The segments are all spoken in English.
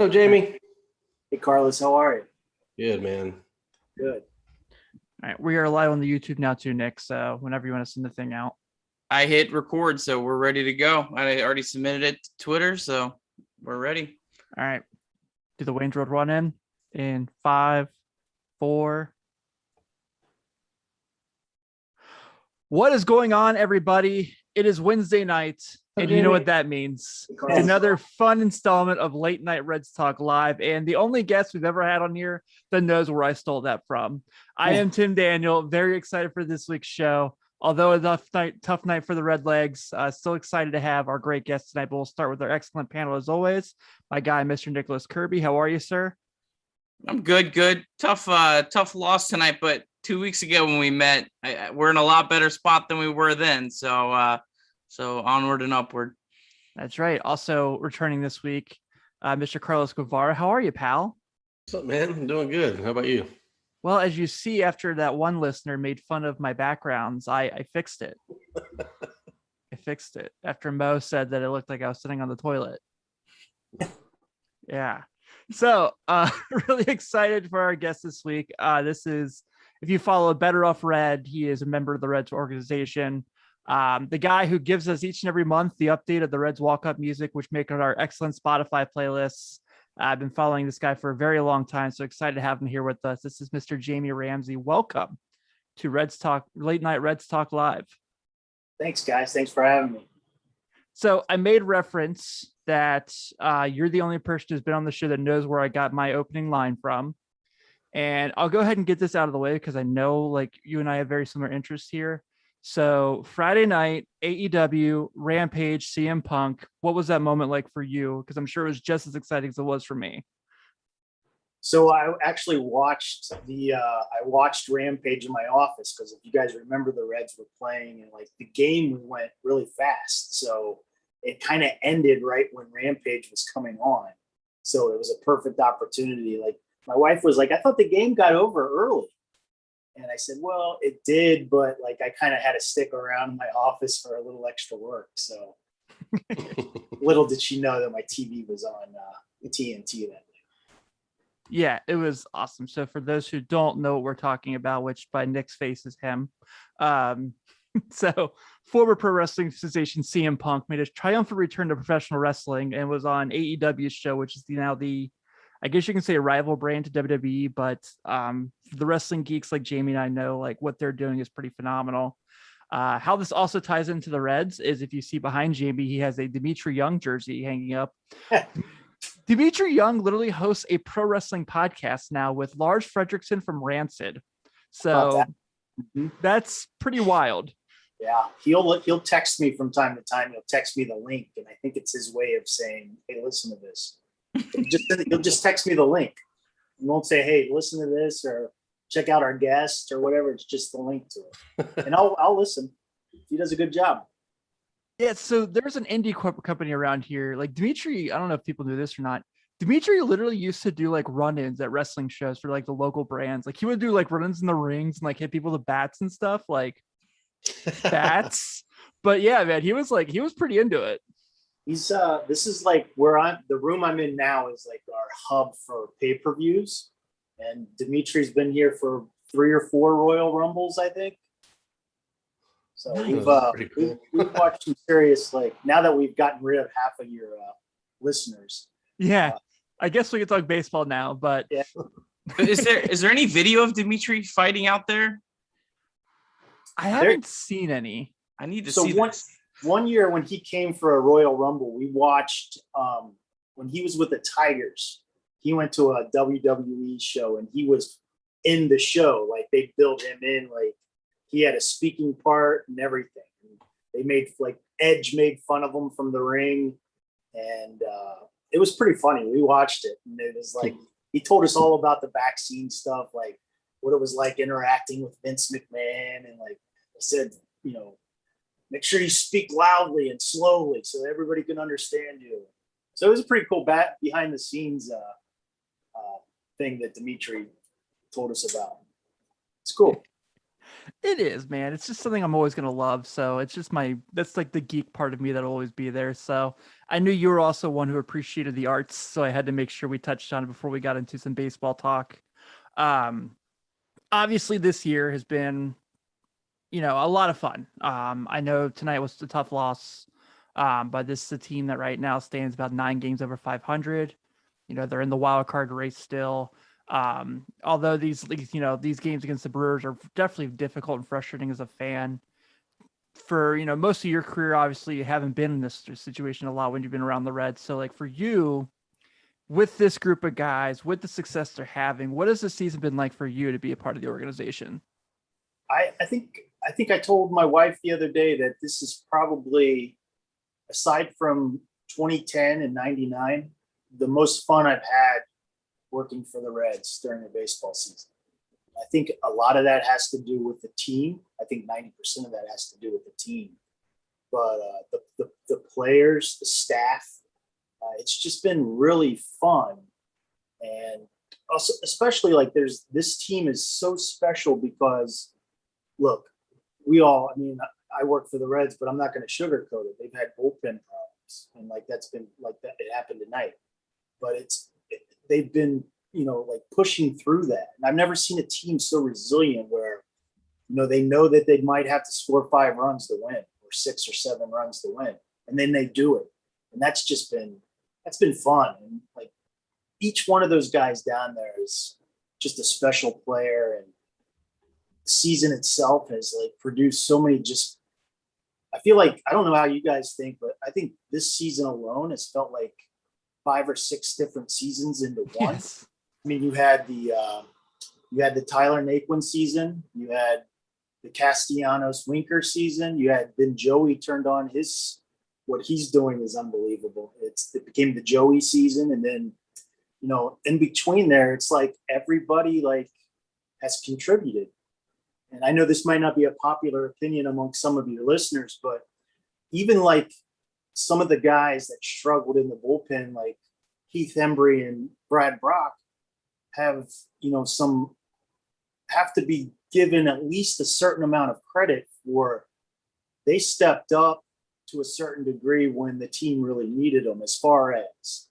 Hello, Jamie. Hey, Carlos, how are you? Good, man. Good. All right, we are live on the YouTube now too, Nick. So whenever you want to send the thing out. I hit record, so we're ready to go. I already submitted it to Twitter, so we're ready. All right. Do the Wayne's World run in 5, 4. What is going on, everybody? It is Wednesday night, and you know what that means. It's another fun installment of Late Night Reds Talk Live, and the only guest we've ever had on here that knows where I stole that from. I am Tim Daniel, very excited for this week's show. Although a tough night for the Redlegs, still excited to have our great guest tonight. But we'll start with our excellent panel as always. My guy, Mr. Nicholas Kirby. How are you, sir? I'm good. Tough loss tonight, but 2 weeks ago when we met, we're in a lot better spot than we were then. So onward and upward. That's right. Also returning this week, Mr. Carlos Guevara. How are you, pal? What's up, man? I'm doing good. How about you? Well, as you see, after that one listener made fun of my backgrounds, I fixed it. I fixed it after Mo said that it looked like I was sitting on the toilet. Yeah. So really excited for our guest this week. This is, if you follow Better Off Red, he is a member of the Reds organization. The guy who gives us each and every month the update of the Reds walk-up music, which make our excellent Spotify playlists. I've been following this guy for a very long time, so excited to have him here with us. This is Mr. Jamie Ramsey. Welcome to Reds Talk, Late Night Reds Talk Live. Thanks, guys. Thanks for having me. So I made reference that you're the only person who's been on the show that knows where I got my opening line from. And I'll go ahead and get this out of the way because I know like you and I have very similar interests here. So Friday night, AEW, Rampage, CM Punk. What was that moment like for you? Because I'm sure it was just as exciting as it was for me. So I actually watched I watched Rampage in my office because if you guys remember, the Reds were playing and like the game went really fast. So it kind of ended right when Rampage was coming on. So it was a perfect opportunity. Like my wife was like, I thought the game got over early. And I said, well, it did, but like I kind of had to stick around in my office for a little extra work. So little did she know that my TV was on TNT that day. Yeah, it was awesome. So for those who don't know what we're talking about, which by Nick's face is him. So former pro wrestling sensation CM Punk made a triumphant return to professional wrestling and was on AEW's show, which is now the I guess you can say a rival brand to WWE, but the wrestling geeks like Jamie and I know like what they're doing is pretty phenomenal. How this also ties into the Reds is if you see behind Jamie, he has a Dimitri Young jersey hanging up. Dimitri Young literally hosts a pro wrestling podcast now with Lars Fredrickson from Rancid. So that's pretty wild. Yeah, he'll text me from time to time. He'll text me the link, and I think it's his way of saying, "Hey, listen to this." He'll just text me the link. He won't say, "Hey, listen to this," or check out our guest or whatever. It's just the link to it, and I'll listen. He does a good job. Yeah, so there's an indie company around here. Like Dimitri, I don't know if people knew this or not. Dimitri literally used to do like run-ins at wrestling shows for like the local brands. Like he would do like run-ins in the rings and like hit people with bats and stuff, like bats. But yeah, man, he was pretty into it. He's this is like the room I'm in now is like our hub for pay-per-views, and Dimitri's been here for 3 or 4 Royal Rumbles, I think. So Cool. we've watched some serious, like now that we've gotten rid of half of your listeners. Yeah, I guess we could talk baseball now, but yeah. Is there any video of Dimitri fighting out there? I haven't seen any. I need to see this. One year when he came for a Royal Rumble, we watched when he was with the Tigers. He went to a WWE show and he was in the show. Like they built him in, like he had a speaking part and everything. And they made like Edge made fun of him from the ring, and it was pretty funny. We watched it, and it was like he told us all about the vaccine stuff, like what it was like interacting with Vince McMahon, and like I said, you know, make sure you speak loudly and slowly so everybody can understand you. So it was a pretty cool behind the scenes thing that Dimitri told us about. It's cool. It is, man. It's just something I'm always gonna love. So it's just that's like the geek part of me that'll always be there. So I knew you were also one who appreciated the arts, so I had to make sure we touched on it before we got into some baseball talk. Um, Obviously this year has been, a lot of fun. I know tonight was a tough loss, but this is a team that right now stands about 9 games over 500. They're in the wild card race still. Although these games against the Brewers are definitely difficult and frustrating as a fan. For most of your career, obviously you haven't been in this situation a lot when you've been around the Reds. So like for you, with this group of guys, with the success they're having, what has the season been like for you to be a part of the organization? I think I told my wife the other day that this is probably, aside from 2010 and 99, the most fun I've had working for the Reds during the baseball season. I think a lot of that has to do with the team. I think 90% of that has to do with the team. But the players, the staff, it's just been really fun. And also, especially like this team is so special because, look, I work for the Reds, but I'm not going to sugarcoat it. They've had bullpen problems, and like that's been like that. It happened tonight, but they've been like pushing through that. And I've never seen a team so resilient where they know that they might have to score 5 runs to win or 6 or 7 runs to win, and then they do it. And that's been fun. And like each one of those guys down there is just a special player, and the season itself has like produced so many I feel like, I don't know how you guys think, but I think this season alone has felt like 5 or 6 different seasons into one. Yes. I mean, you had the Tyler Naquin season, you had the Castellanos Winker season, then Joey turned on what he's doing is unbelievable. It became the Joey season, and then in between there, it's like everybody like has contributed. And I know this might not be a popular opinion among some of your listeners, but even like some of the guys that struggled in the bullpen, like Heath Hembry and Brad Brock, have to be given at least a certain amount of credit for they stepped up to a certain degree when the team really needed them, as far as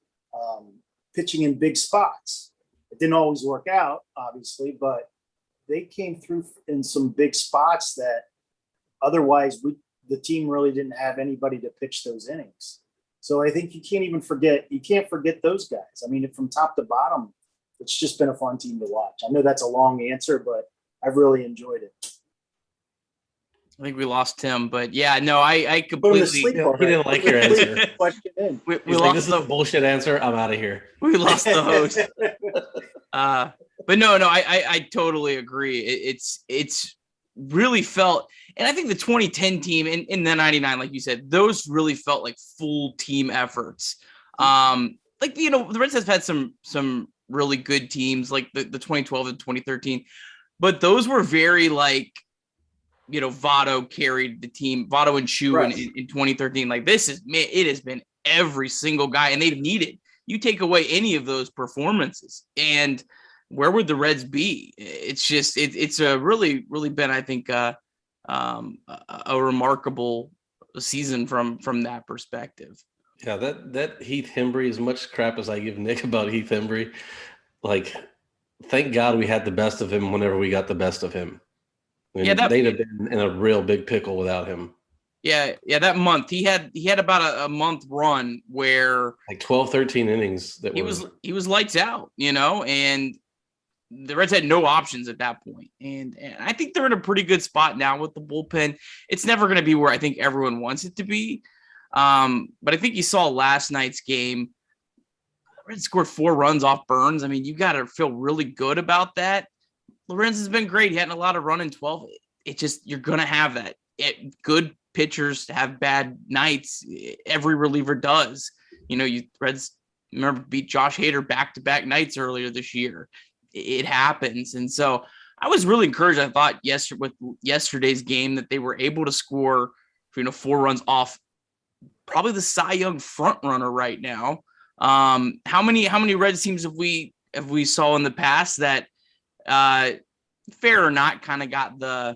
pitching in big spots. It didn't always work out, obviously, but they came through in some big spots that otherwise the team really didn't have anybody to pitch those innings. So I think you can't forget those guys. I mean, from top to bottom, it's just been a fun team to watch. I know that's a long answer, but I've really enjoyed it. I think we lost Tim, but yeah, no, I completely. He didn't like your answer. We He's like, this is a bullshit answer. I'm out of here. We lost the host. But no, I totally agree. It's really felt, and I think the 2010 team in the 99, like you said, those really felt like full team efforts. Like, the Reds have had some really good teams, like the 2012 and 2013, but those were very like, Votto carried the team, Votto and Chu right. in 2013. Like it has been every single guy, and they've needed. You take away any of those performances, and where would the Reds be? It's just it's a really been, I think, a remarkable season from that perspective. Yeah, that Heath Hembry, as much crap as I give Nick about Heath Hembry, like, thank God we had the best of him whenever we got the best of him. I mean, they'd have been in a real big pickle without him. Yeah, that month he had about a month run where like 12, 13 innings that he was lights out, and the Reds had no options at that point. And I think they're in a pretty good spot now with the bullpen. It's never going to be where I think everyone wants it to be. But I think you saw last night's game. The Reds scored 4 runs off Burns. I mean, you got to feel really good about that. Lorenz has been great. He had a lot of run in 12. It just, you're going to have that. Good pitchers have bad nights. Every reliever does. Reds, remember, beat Josh Hader back-to-back nights earlier this year. It happens. And so I was really encouraged. I thought with yesterday's game that they were able to score 4 runs off probably the Cy Young front runner right now. How many Reds teams have we saw in the past that fair or not kind of got the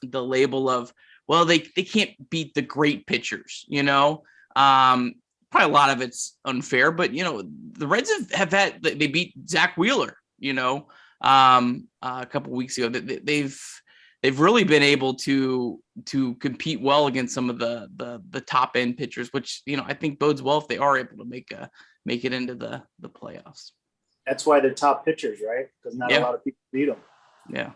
the label of, well, they can't beat the great pitchers, probably a lot of it's unfair, but the Reds have had, they beat Zach Wheeler, a couple weeks ago. They've really been able to compete well against some of the top end pitchers, which I think bodes well if they are able to make it into the playoffs. That's why they're top pitchers, right? Because not a lot of people beat them. Yeah.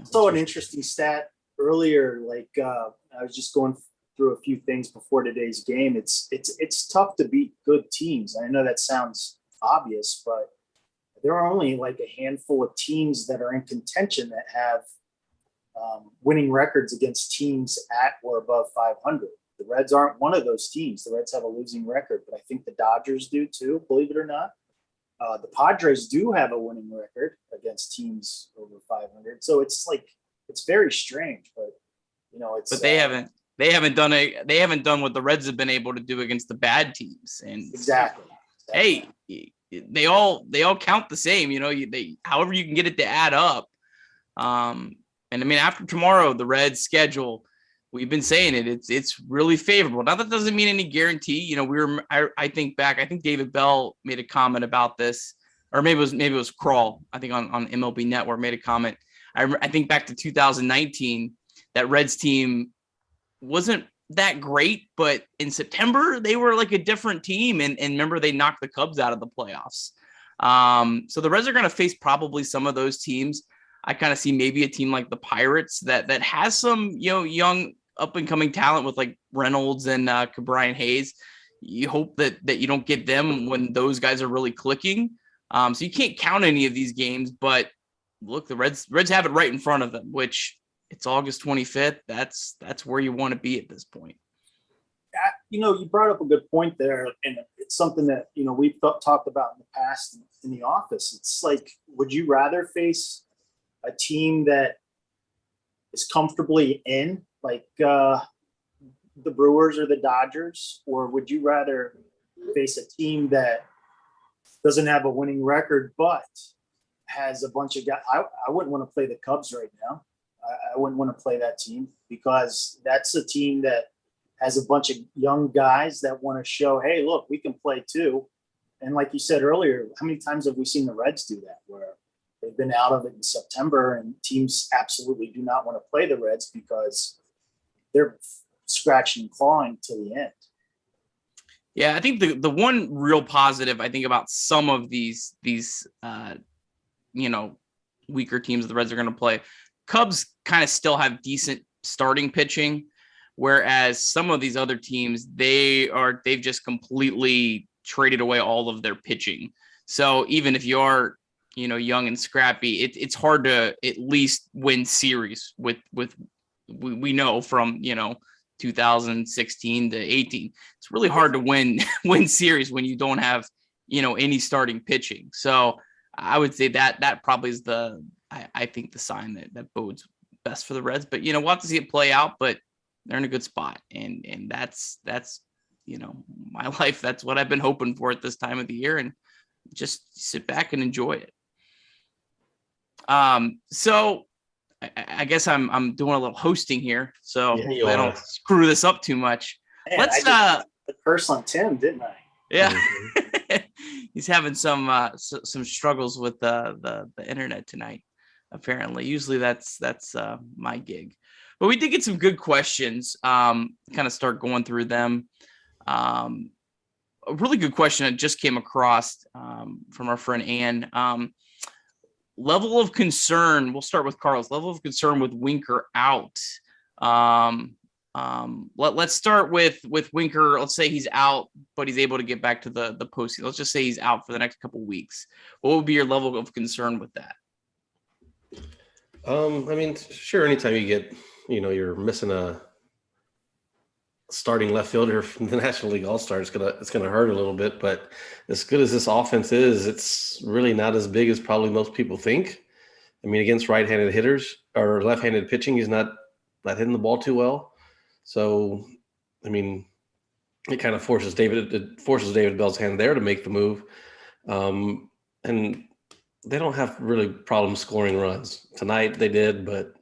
So an interesting stat earlier, like I was just going through a few things before today's game. It's tough to beat good teams. I know that sounds obvious, but there are only like a handful of teams that are in contention that have winning records against teams at or above 500. The Reds aren't one of those teams. The Reds have a losing record, but I think the Dodgers do too, believe it or not. The Padres do have a winning record against teams over 500. So it's very strange, but but they haven't done what the Reds have been able to do against the bad teams. And exactly. Hey, they all count the same, however you can get it to add up. And I mean, after tomorrow, the Reds schedule, we've been saying it's really favorable. Now that doesn't mean any guarantee. I think David Bell made a comment about this, or maybe it was Kroll, I think on MLB Network made a comment. I think back to 2019, that Reds team wasn't that great, but in September they were like a different team. And remember, they knocked the Cubs out of the playoffs. So the Reds are going to face probably some of those teams. I kind of see maybe a team like the Pirates that has some, young up and coming talent with like Reynolds and Brian Hayes. You hope that you don't get them when those guys are really clicking. So you can't count any of these games, but look, the Reds have it right in front of them, which it's August 25th. That's where you want to be at this point. You brought up a good point there, and it's something that, we've talked about in the past in the office. It's like, would you rather face a team that is comfortably in, like the Brewers or the Dodgers, or would you rather face a team that doesn't have a winning record but has a bunch of guys? I wouldn't want to play the Cubs right now. I wouldn't want to play that team, because that's a team that has a bunch of young guys that want to show, hey, look, we can play too. And like you said earlier, how many times have we seen the Reds do that, where they've been out of it in September and teams absolutely do not want to play the Reds because they're scratching and clawing to the end. Yeah, I think the one real positive I think about some of these weaker teams the Reds are going to play, Cubs kind of still have decent starting pitching, whereas some of these other teams, they've just completely traded away all of their pitching. So even if you are, young and scrappy, it's hard to at least win series with we know from 2016 to 18. It's really hard to win series when you don't have any starting pitching. So I would say that probably is I think the sign that bodes best for the Reds. But we'll have to see it play out. But they're in a good spot, and that's my life. That's what I've been hoping for at this time of the year, and just sit back and enjoy it. So I guess I'm doing a little hosting here, so I don't screw this up too much. Man, let's the curse on Tim, didn't I? Yeah. He's having some struggles with the internet tonight, apparently. Usually that's my gig. But we did get some good questions. Kind of start going through them. A really good question that just came across from our friend Ann. Level of concern. We'll start with Carl's level of concern with Winker out. Let's start with Winker. Let's say he's out, but he's able to get back to the postseason. Let's just say he's out for the next couple of weeks. What would be your level of concern with that? I mean, sure. Anytime you get, you're missing a starting left fielder from the National League All-Star, it's gonna hurt a little bit. But as good as this offense is, it's really not as big as probably most people think. I mean, against right-handed hitters or left-handed pitching, he's not hitting the ball too well. So, I mean, it kind of forces David Bell's hand there to make the move. And they don't have really problems scoring runs. Tonight they did, but,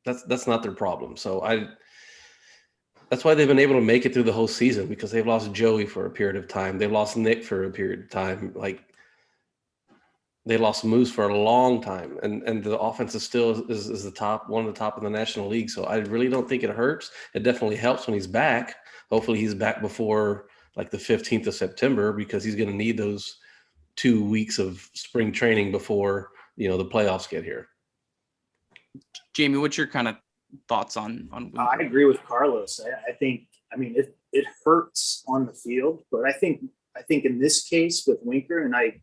That's not their problem. So that's why they've been able to make it through the whole season, because they've lost Joey for a period of time. They've lost Nick for a period of time. Like, they lost Moose for a long time, and the offense is still is the top, one of the top in the National League. So I really don't think it hurts. It definitely helps when he's back. Hopefully he's back before like the 15th of September, because he's going to need those 2 weeks of spring training before, the playoffs get here. Jamie, what's your kind of thoughts on I agree with Carlos. I think, it hurts on the field, but I think in this case with Winker, and I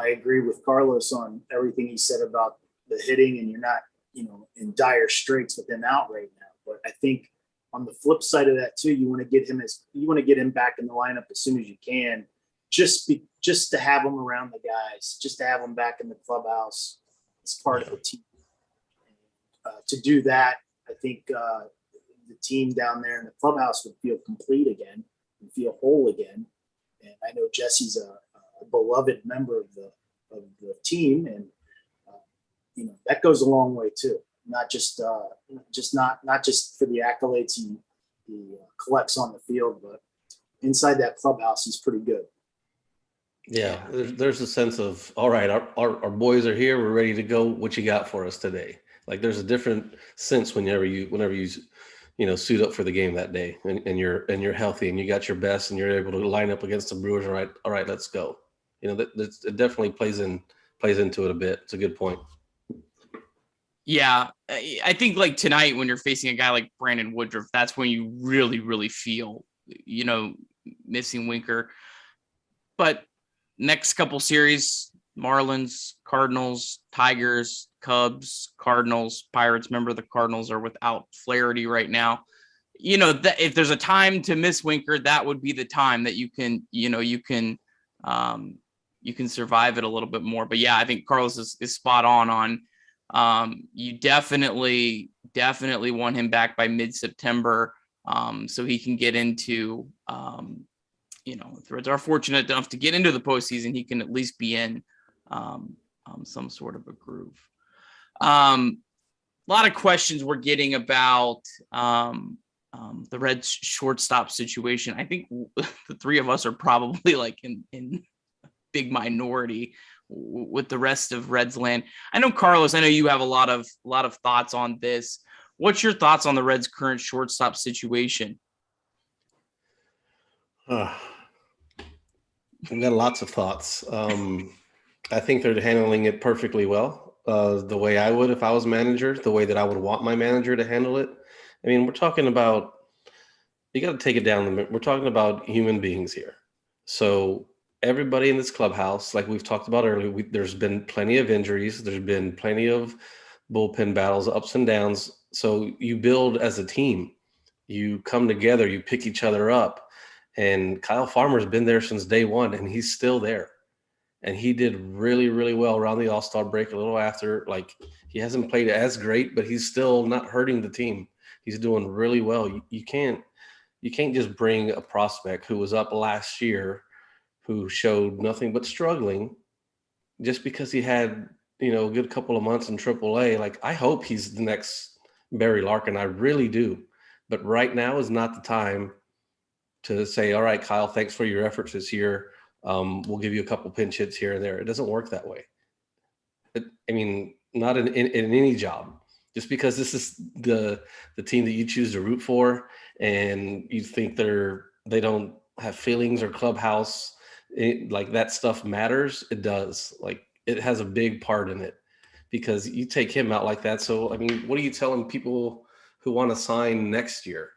agree with Carlos on everything he said about the hitting, and you're not, in dire straits with him out right now. But I think on the flip side of that too, you want to get him back in the lineup as soon as you can, just to have him around the guys, just to have him back in the clubhouse as part of the team. To do that, I think the team down there in the clubhouse would feel complete again and feel whole again. And I know Jesse's a beloved member of the team, and that goes a long way too. Not just for the accolades he collects on the field, but inside that clubhouse, he's pretty good. Yeah, there's a sense of, all right, our boys are here. We're ready to go. What you got for us today? Like, there's a different sense whenever you suit up for the game that day, and you're healthy and you got your best and you're able to line up against the Brewers. All right, let's go. It definitely plays into it a bit. It's a good point. Yeah, I think like tonight when you're facing a guy like Brandon Woodruff, that's when you really, really feel, missing Winker. But next couple series, Marlins, Cardinals, Tigers, Cubs, Cardinals, Pirates. Remember, the Cardinals are without Flaherty right now. That if there's a time to miss Winker, that would be the time that you can survive it a little bit more. But yeah, I think Carlos is spot on. You definitely want him back by mid-September, so he can get into, if the Reds are fortunate enough to get into the postseason, he can at least be in some sort of a groove. A lot of questions we're getting about the Reds shortstop situation. I think the three of us are probably like in big minority with the rest of Reds land. I know, Carlos, you have a lot of thoughts on this. What's your thoughts on the Reds' current shortstop situation? I've got lots of thoughts. I think they're handling it perfectly well, the way I would if I was manager, the way that I would want my manager to handle it. We're talking about, you got to take it down. We're talking about human beings here. So everybody in this clubhouse, like we've talked about earlier, there's been plenty of injuries. There's been plenty of bullpen battles, ups and downs. So you build as a team. You come together. You pick each other up. And Kyle Farmer's been there since day one, and he's still there. And he did really, really well around the All-Star break, a little after. Like, he hasn't played as great, but he's still not hurting the team. He's doing really well. You can't just bring a prospect who was up last year, who showed nothing but struggling, just because he had, a good couple of months in AAA. Like, I hope he's the next Barry Larkin. I really do. But right now is not the time to say, all right, Kyle, thanks for your efforts this year. We'll give you a couple pinch hits here and there. It doesn't work that way. Not in any job. Just because this is the team that you choose to root for, and you think they don't have feelings or clubhouse, like that stuff matters. It does. Like, it has a big part in it, because you take him out like that. So, what are you telling people who want to sign next year?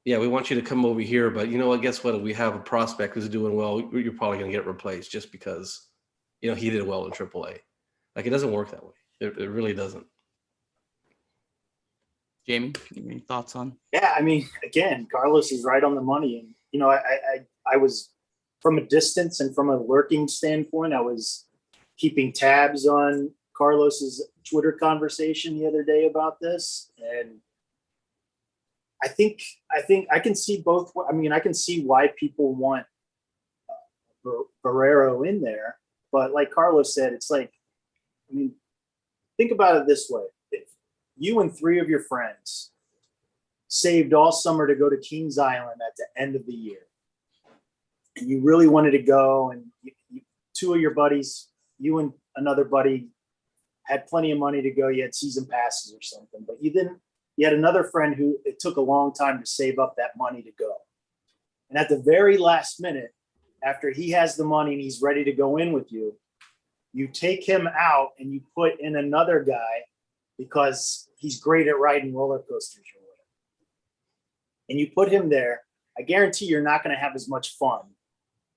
Yeah, we want you to come over here, but you know what? Guess what? If we have a prospect who's doing well, you're probably going to get replaced just because, he did well in AAA. Like, it doesn't work that way. It really doesn't. Jamie, any thoughts on? Yeah, again, Carlos is right on the money, and I was, from a distance and from a lurking standpoint, I was keeping tabs on Carlos's Twitter conversation the other day about this, and I think I can see both. I can see why people want Barrero in there, but like Carlos said, it's like, think about it this way: you and 3 of your friends saved all summer to go to Kings Island at the end of the year, and you really wanted to go, and 2 of your buddies, you and another buddy, had plenty of money to go. You had season passes or something, but you didn't. You had another friend who it took a long time to save up that money to go. And at the very last minute, after he has the money and he's ready to go in with you, you take him out and you put in another guy because he's great at riding roller coasters or whatever. And you put him there. I guarantee you're not going to have as much fun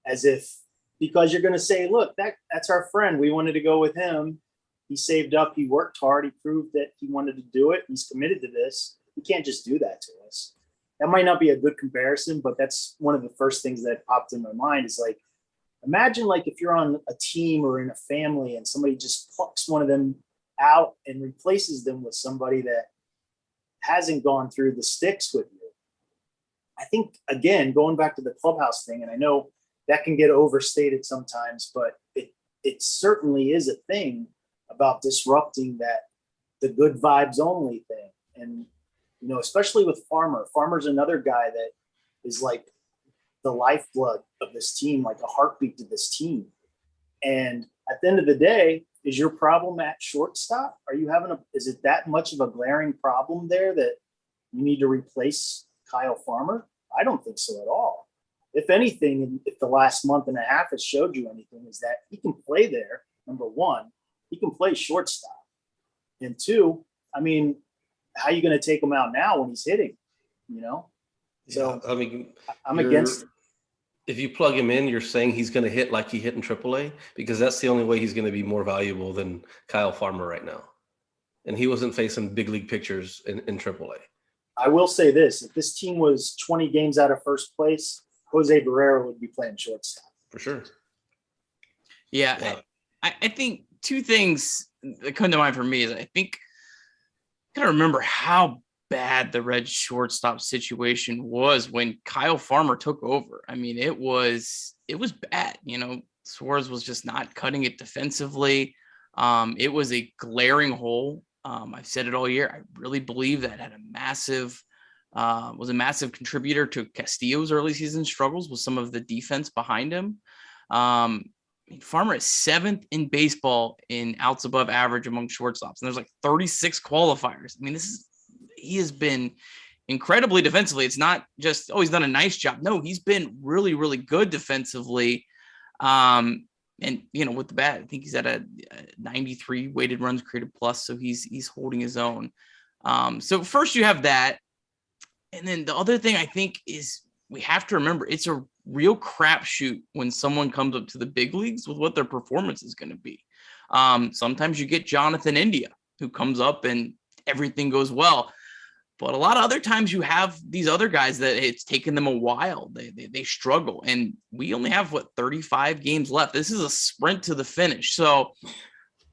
as if, because you're going to say, look, that's our friend. We wanted to go with him. He saved up. He worked hard. He proved that he wanted to do it. He's committed to this. He can't just do that to us. That might not be a good comparison, but that's one of the first things that popped in my mind is like, imagine like if you're on a team or in a family and somebody just plucks one of them out and replaces them with somebody that hasn't gone through the sticks with you. I think, again, going back to the clubhouse thing, and I know that can get overstated sometimes, but it certainly is a thing about disrupting the good vibes only thing. And, you know, especially with Farmer. Farmer's another guy that is like the lifeblood of this team, like a heartbeat to this team. And at the end of the day, is your problem at shortstop? Are you is it that much of a glaring problem there that you need to replace Kyle Farmer? I don't think so at all. If anything, if the last month and a half has showed you anything, is that he can play there. Number one, he can play shortstop. And 2, I mean, how are you going to take him out now when he's hitting? You know? So, yeah, I mean, I'm against it. If you plug him in, you're saying he's going to hit like he hit in AAA, because that's the only way he's going to be more valuable than Kyle Farmer right now. And he wasn't facing big league pitchers in AAA. I will say this. If this team was 20 games out of first place, Jose Barrera would be playing shortstop. For sure. Yeah. I think 2 things that come to mind for me is I think I gotta remember how bad the Red shortstop situation was when Kyle Farmer took over. I mean, it was bad. You know, Suarez was just not cutting it defensively. It was a glaring hole. I've said it all year. I really believe that had was a massive contributor to Castillo's early season struggles with some of the defense behind him. Farmer is 7th in baseball in outs above average among shortstops, and there's like 36 qualifiers. I mean, he has been incredibly defensively. It's not just, he's done a nice job. No, he's been really, really good defensively. And, you know, with the bat, I think he's at a 93 weighted runs created plus. So he's holding his own. So first you have that. And then the other thing I think is we have to remember it's a real crapshoot when someone comes up to the big leagues with what their performance is going to be. Sometimes you get Jonathan India who comes up and everything goes well. But a lot of other times you have these other guys that it's taken them a while. They struggle. And we only have, 35 games left. This is a sprint to the finish. So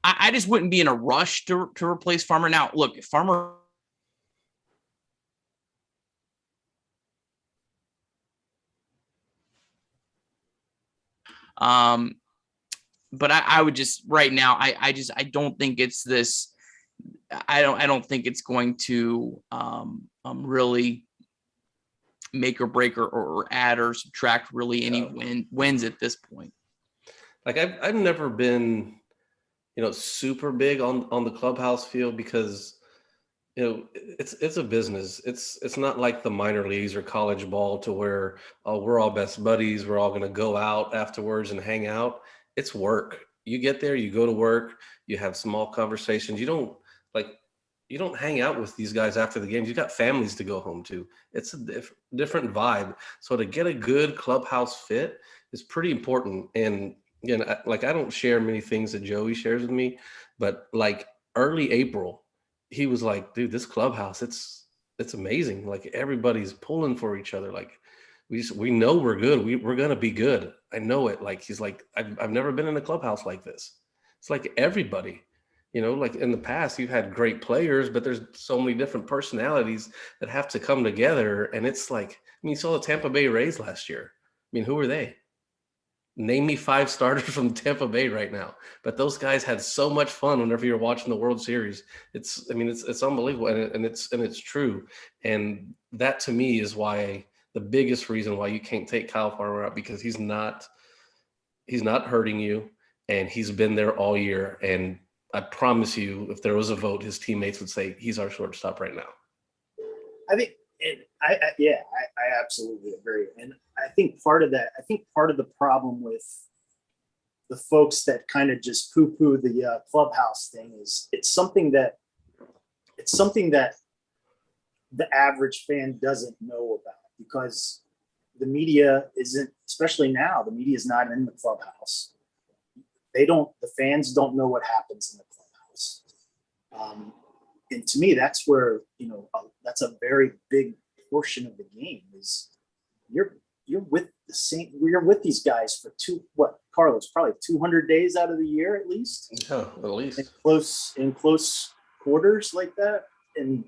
I just wouldn't be in a rush to replace Farmer. Now, look, if Farmer but I would just right now, I don't think it's this. I don't think it's going to really make or break or add or subtract really any wins at this point. Like I've never been, super big on the clubhouse field because, it's a business. It's not like the minor leagues or college ball to where we're all best buddies. We're all going to go out afterwards and hang out. It's work. You get there, you go to work, you have small conversations. You don't hang out with these guys after the games. You got families to go home to. It's a different vibe. So to get a good clubhouse fit is pretty important. And again, I don't share many things that Joey shares with me, but like early April, he was like, dude, this clubhouse, it's amazing. Like everybody's pulling for each other. Like we know we're good. We're going to be good. I know it. Like, he's like, I've never been in a clubhouse like this. It's like everybody. Like in the past, you've had great players, but there's so many different personalities that have to come together. And it's like, you saw the Tampa Bay Rays last year. I mean, who were they? Name me 5 starters from Tampa Bay right now. But those guys had so much fun whenever you're watching the World Series. It's unbelievable, and it's true. And that to me is why the biggest reason why you can't take Kyle Farmer out, because he's not hurting you, and he's been there all year. And I promise you, if there was a vote, his teammates would say he's our shortstop right now. I think, and I absolutely agree. And I think part of the problem with the folks that kind of just poo-poo the clubhouse thing is it's something that the average fan doesn't know about, because the media isn't, especially now, the media is not in the clubhouse. The fans don't know what happens in the clubhouse. And to me, that's where, that's a very big portion of the game is you're with these guys for Carlos, probably 200 days out of the year, at least. Yeah, at least. In close quarters like that. And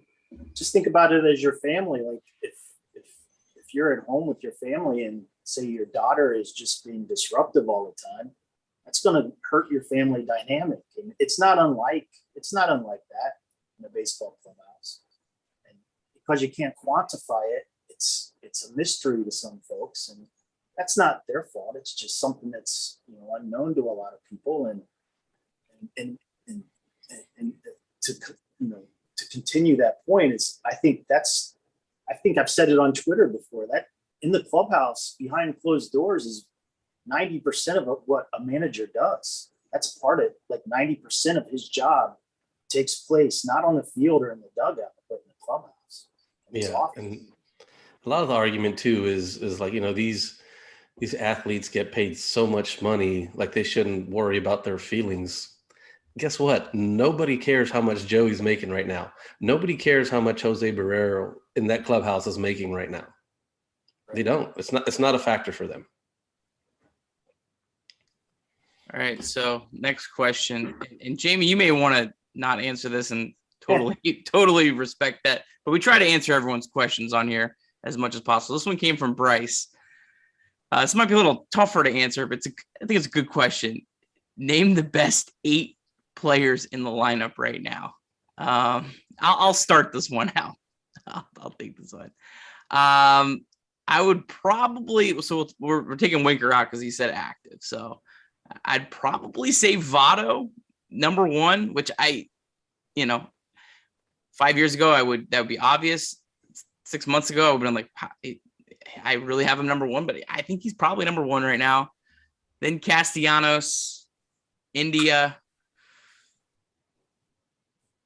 just think about it as your family. Like if you're at home with your family and say your daughter is just being disruptive all the time, that's going to hurt your family dynamic. And it's not unlike that in a baseball clubhouse. And because you can't quantify it, it's a mystery to some folks, and that's not their fault. It's just something that's unknown to a lot of people. And to continue that point is, I think I've said it on Twitter before, that in the clubhouse behind closed doors is 90% of what a manager does. That's part of, like, 90% of his job takes place not on the field or in the dugout, but in the clubhouse. And a lot of the argument too is like, these athletes get paid so much money, like they shouldn't worry about their feelings. Guess what? Nobody cares how much Joey's making right now. Nobody cares how much Jose Barrero in that clubhouse is making right now. They don't. It's not a factor for them. All right. So next question, and Jamie, you may want to not answer this and totally respect that, but we try to answer everyone's questions on here as much as possible. This one came from Bryce. This might be a little tougher to answer, but I think it's a good question. Name the best 8 players in the lineup right now. I'll start this one out. I'll take this one. I would probably, so we're taking Winker out because he said active. So I'd probably say Votto, number 1, which 5 years ago, that would be obvious. 6 months ago, I would have been like, I really have him number 1, but I think he's probably number 1 right now. Then Castellanos, India,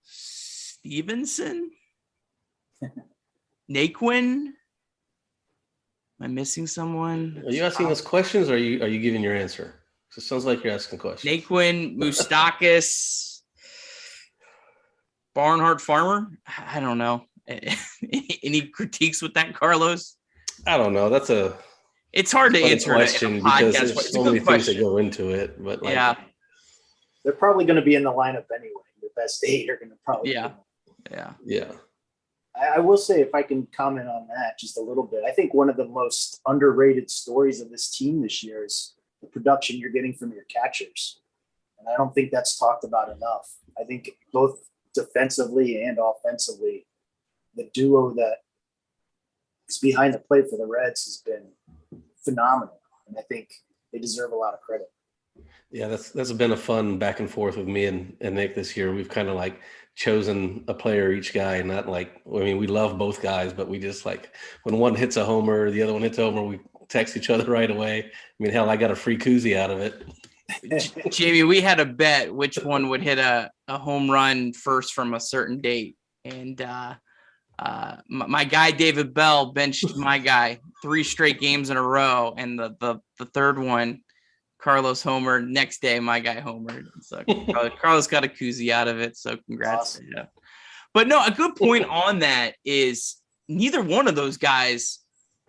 Stevenson, Naquin. Am I missing someone? Are you asking us questions, or are you giving your answer? It sounds like you're asking questions. Naquin, Moustakas, Barnhart, Farmer. I don't know. Any critiques with that, Carlos? I don't know. It's hard to answer question in a podcast. Because there's so many things that go into it. But yeah, they're probably going to be in the lineup anyway. The best 8 are going to probably. Yeah. I will say, if I can comment on that just a little bit, I think one of the most underrated stories of this team this year is the production you're getting from your catchers. And I don't think that's talked about enough. I think both defensively and offensively, the duo that is behind the plate for the Reds has been phenomenal. And I think they deserve a lot of credit. Yeah, that's been a fun back and forth with me and Nick this year. We've kind of like chosen a player each guy, and not like, we love both guys, but we just like, when one hits a homer, the other one hits a homer, we text each other right away. Hell, I got a free koozie out of it. Jamie, we had a bet which one would hit a home run first from a certain date. And my guy, David Bell, benched my guy 3 straight games in a row. And the third one, Carlos homered. Next day, my guy homered. So Carlos got a koozie out of it. So congrats. Awesome. Yeah. But no, a good point on that is neither one of those guys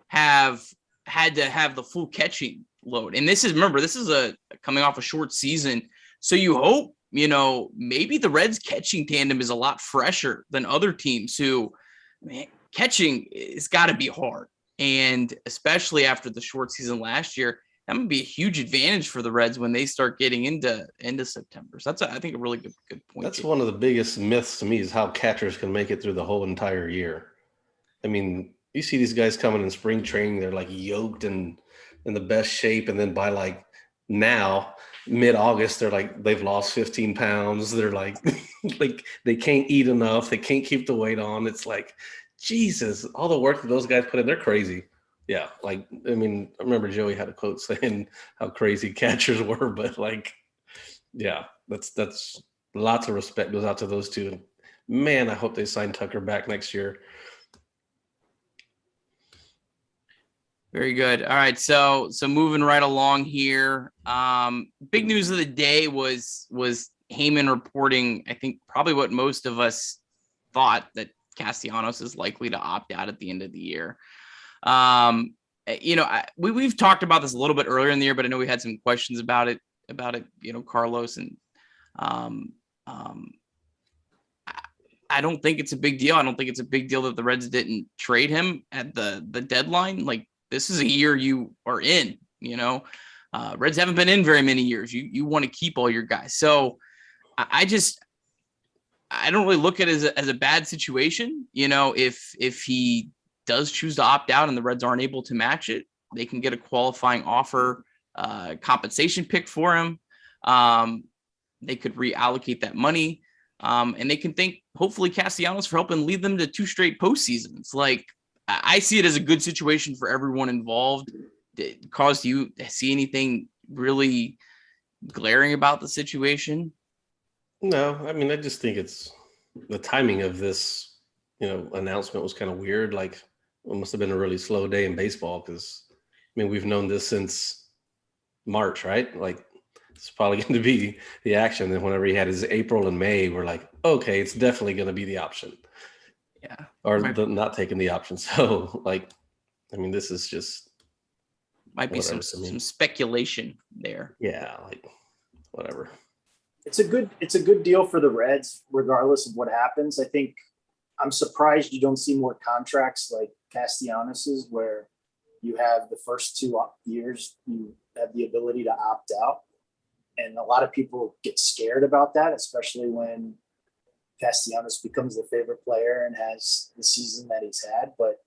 have had to have the full catching load. And this is a coming off a short season. So you hope, maybe the Reds catching tandem is a lot fresher than other teams who, catching is got to be hard. And especially after the short season last year. that would be a huge advantage for the Reds when they start getting into September. So that's, I think, a really good point. That's one of the biggest myths to me is how catchers can make it through the whole entire year. I mean, you see these guys coming in spring training, they're like yoked and in the best shape. And then by like now, mid-August, they're like, they've lost 15 pounds. They're like, like they can't eat enough. They can't keep the weight on. It's like, Jesus, all the work that those guys put in, they're crazy. Yeah. Like, I mean, I remember Joey had a quote saying how crazy catchers were, but like, yeah, that's lots of respect goes out to those two. And man, I hope they sign Tucker back next year. Very good. All right. So moving right along here. Big news of the day was Heyman reporting, I think probably what most of us thought, that Castellanos is likely to opt out at the end of the year. We've talked about this a little bit earlier in the year, but I know we had some questions about it, Carlos, and I don't think it's a big deal. I don't think it's a big deal that the Reds didn't trade him at the deadline. Like, this is a year you are in, Reds haven't been in very many years. You want to keep all your guys. So I don't really look at it as a bad situation. If he does choose to opt out and the Reds aren't able to match it, they can get a qualifying offer, compensation pick for him. They could reallocate that money. And they can thank, hopefully, Castellanos for helping lead them to 2 straight postseasons. Like, I see it as a good situation for everyone involved. Carlos, do you see anything really glaring about the situation? No, I mean, I just think it's the timing of this, announcement was kind of weird. Like, it must have been a really slow day in baseball because, I mean, we've known this since March, right? Like, it's probably going to be the action. And whenever he had his April and May, we're like, okay, it's definitely going to be the option. Yeah. Or not taking the option. So, like, I mean, this is just might be some speculation there. Yeah, like whatever. It's a good deal for the Reds, regardless of what happens. I think I'm surprised you don't see more contracts like Castellanos's, where you have the first 2 years you have the ability to opt out, and a lot of people get scared about that, especially when Castellanos becomes the favorite player and has the season that he's had. But,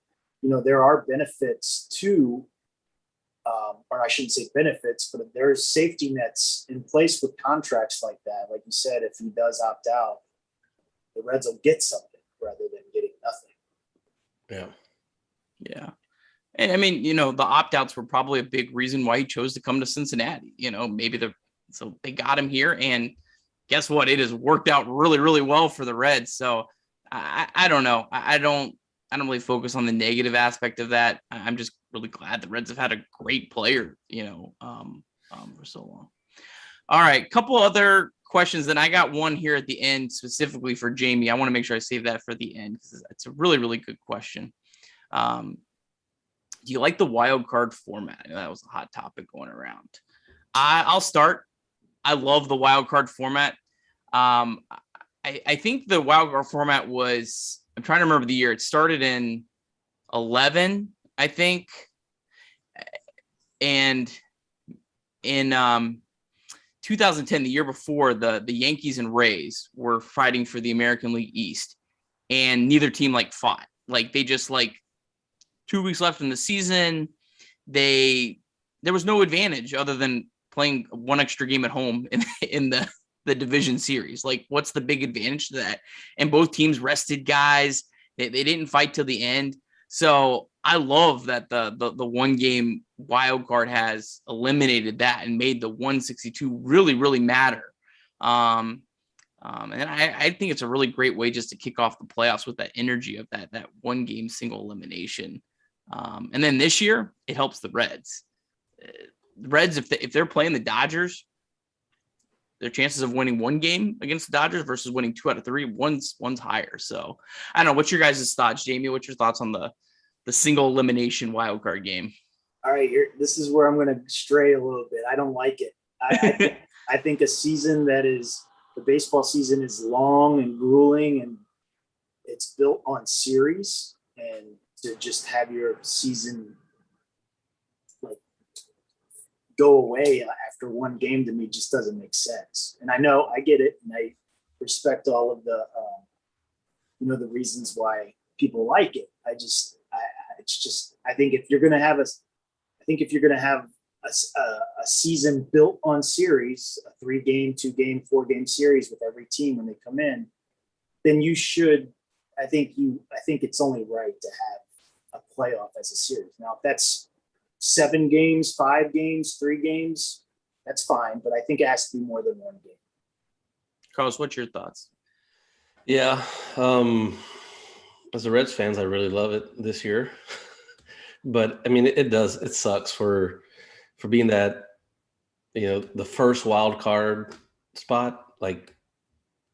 there are benefits to, or I shouldn't say benefits, but there's safety nets in place with contracts like that. Like you said, if he does opt out, the Reds will get something rather than getting nothing. Yeah. Yeah. And I mean, the opt-outs were probably a big reason why he chose to come to Cincinnati. So they got him here, and guess what? It has worked out really, really well for the Reds. So I don't know. I don't really focus on the negative aspect of that. I'm just really glad the Reds have had a great player, for so long. All right. Couple other questions. Then I got one here at the end specifically for Jamie. I want to make sure I save that for the end because it's a really, really good question. Do you like the wild card format? That was a hot topic going around. I'll start. I love the wild card format. I think the wild card format was, I'm trying to remember the year. It started in 11, I think. And in 2010, the year before, the Yankees and Rays were fighting for the American League East, and neither team fought. Like, they just 2 weeks left in the season. There was no advantage other than playing one extra game at home in the division series. Like, what's the big advantage to that? And both teams rested guys. They didn't fight till the end. So I love that the 1 game wild card has eliminated that and made the 162 really, really matter. And I think it's a really great way just to kick off the playoffs with that energy of that 1 game single elimination. And then this year it helps the Reds. The Reds, if they're playing the Dodgers, their chances of winning 1 game against the Dodgers versus winning 2 out of 3, one's higher. So I don't know. What's your guys' thoughts, Jamie? What's your thoughts on the single elimination wild card game? All right, this is where I'm going to stray a little bit. I don't like it. I think a season the baseball season is long and grueling, and it's built on series, and to just have your season go away after one game to me just doesn't make sense. And I know I get it, and I respect all of the the reasons why people like it. I think if you're going to have a season built on series, a 3-game, 2-game, 4-game series with every team when they come in, then you should. I think it's only right to have a playoff as a series. Now, if that's 7 games, 5 games, 3 games, that's fine. But I think it has to be more than one game. Carlos, what's your thoughts? Yeah. As a Reds fans, I really love it this year. But I mean, it sucks for being that, the first wild card spot. Like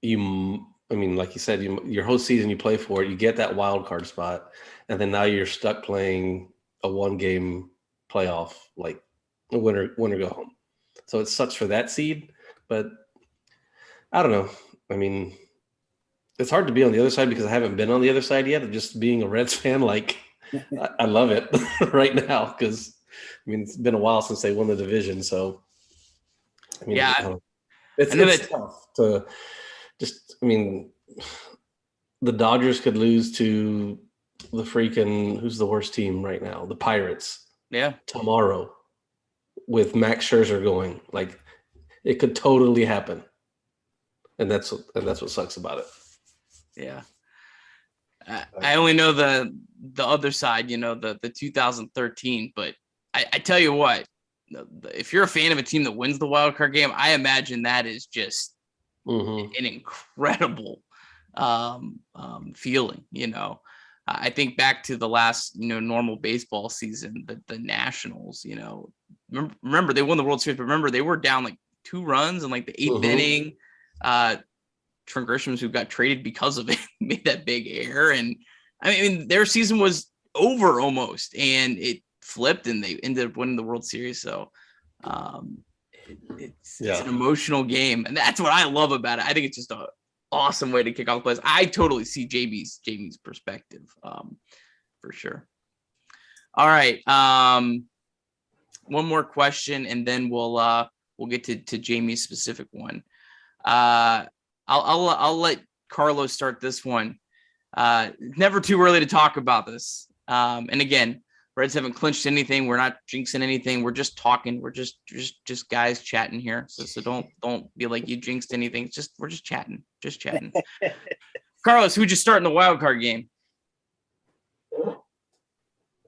like you said, your whole season you play for it, you get that wild card spot, and then now you're stuck playing a 1-game playoff, like a winner go home. So it sucks for that seed, but I don't know. I mean, it's hard to be on the other side because I haven't been on the other side yet. Just being a Reds fan, like I love it right now because it's been a while since they won the division. So it's tough to just. The Dodgers could lose to the freaking who's the worst team right now, the Pirates. Yeah, tomorrow with Max Scherzer going, like it could totally happen, and that's what sucks about it. Yeah. I only know the other side, the 2013, but I tell you what, if you're a fan of a team that wins the wild card game, I imagine that is just an incredible feeling. I think back to the last, normal baseball season, the Nationals, remember they won the World Series, but remember they were down like 2 runs in like the 8th inning. Trent Grisham, who got traded because of it, made that big error. And their season was over almost, and it flipped and they ended up winning the World Series. So it's an emotional game. And that's what I love about it. I think it's just an awesome way to kick off the playoffs. I totally see Jamie's perspective for sure. All right. One more question, and then we'll get to Jamie's specific one. I'll let Carlos start this one. Never too early to talk about this. And again, Reds haven't clinched anything. We're not jinxing anything. We're just talking. We're just guys chatting here. So don't be like you jinxed anything. We're just chatting. Carlos, who'd you start in the wild card game?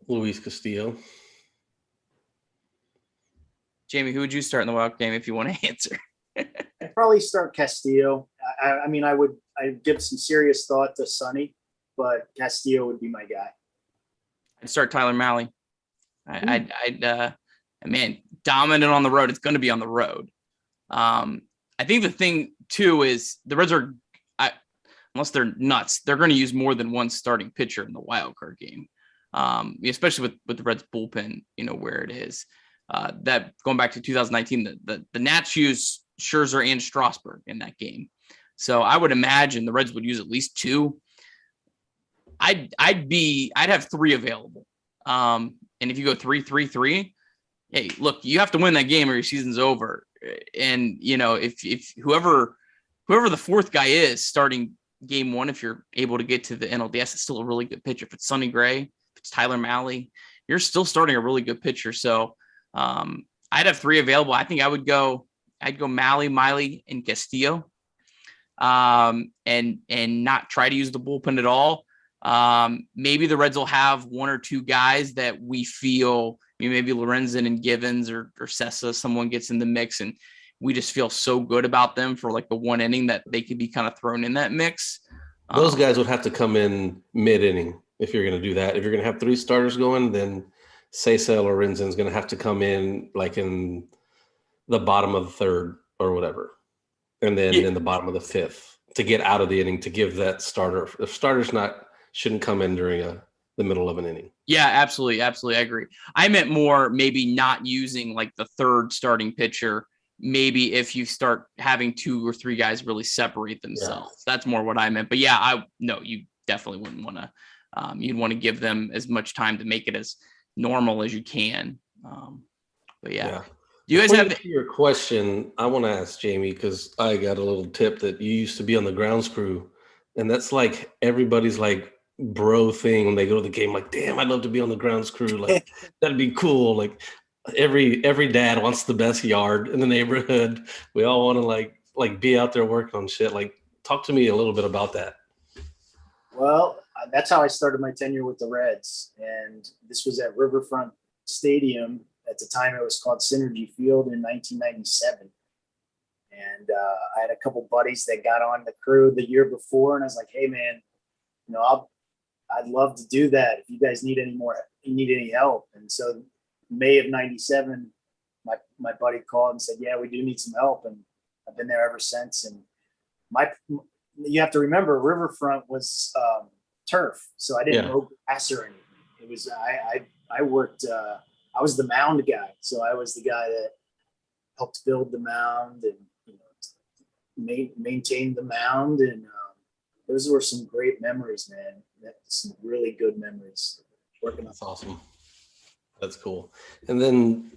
Luis Castillo. Jamie, who would you start in the wild game if you want to answer? I'd probably start Castillo. I'd give some serious thought to Sonny, but Castillo would be my guy. I'd start Tyler Mahle. Dominant on the road. It's going to be on the road. I think the thing too is the Reds are, unless they're nuts, they're going to use more than one starting pitcher in the wild card game, especially with the Reds bullpen, where it is. That going back to 2019, the Nats used Scherzer and Strasburg in that game. So I would imagine the Reds would use at least 2. I'd have 3 available. And if you go 3-3-3, hey, look, you have to win that game or your season's over. And if whoever the 4th guy is starting game 1, if you're able to get to the NLDS, it's still a really good pitcher. If it's Sonny Gray, if it's Tyler Mahle, you're still starting a really good pitcher. So I'd have 3 available. I think I'd go Mahle, Miley, and Castillo, and not try to use the bullpen at all. Maybe the Reds will have 1 or 2 guys that we feel, maybe Lorenzen and Givens or Sessa, someone gets in the mix, and we just feel so good about them for like the 1 inning that they could be kind of thrown in that mix. Those guys would have to come in mid-inning if you're going to do that. If you're going to have 3 starters going, then Sessa or Lorenzen is going to have to come in like in the bottom of the 3rd or whatever, and then in the bottom of the 5th to get out of the inning to give that starter. The starter's shouldn't come in during the middle of an inning. Yeah, absolutely. I agree. I meant more maybe not using like the 3rd starting pitcher. Maybe if you start having 2 or 3 guys really separate themselves, that's more what I meant. But yeah, you definitely wouldn't want to. You'd want to give them as much time to make it as normal as you can. But yeah. Do you guys Before have you get to your question? I want to ask Jamie because I got a little tip that you used to be on the grounds crew, and that's like everybody's like bro thing when they go to the game. Like, damn, I'd love to be on the grounds crew. Like, that'd be cool. Like, every dad wants the best yard in the neighborhood. We all want to like be out there working on shit. Like, talk to me a little bit about that. Well, that's how I started my tenure with the Reds, and this was at Riverfront Stadium. At the time, it was called Synergy Field in 1997. And I had a couple buddies that got on the crew the year before, and I was like, "Hey, man, I'd love to do that. If you guys need any help." And so, May of '97, my buddy called and said, "Yeah, we do need some help," and I've been there ever since. And you have to remember, Riverfront was turf, so I didn't mow grass or anything. It was I worked. I was the mound guy, so I was the guy that helped build the mound and maintain the mound. And those were some great memories, man. Some really good memories working. That's awesome. That's cool. And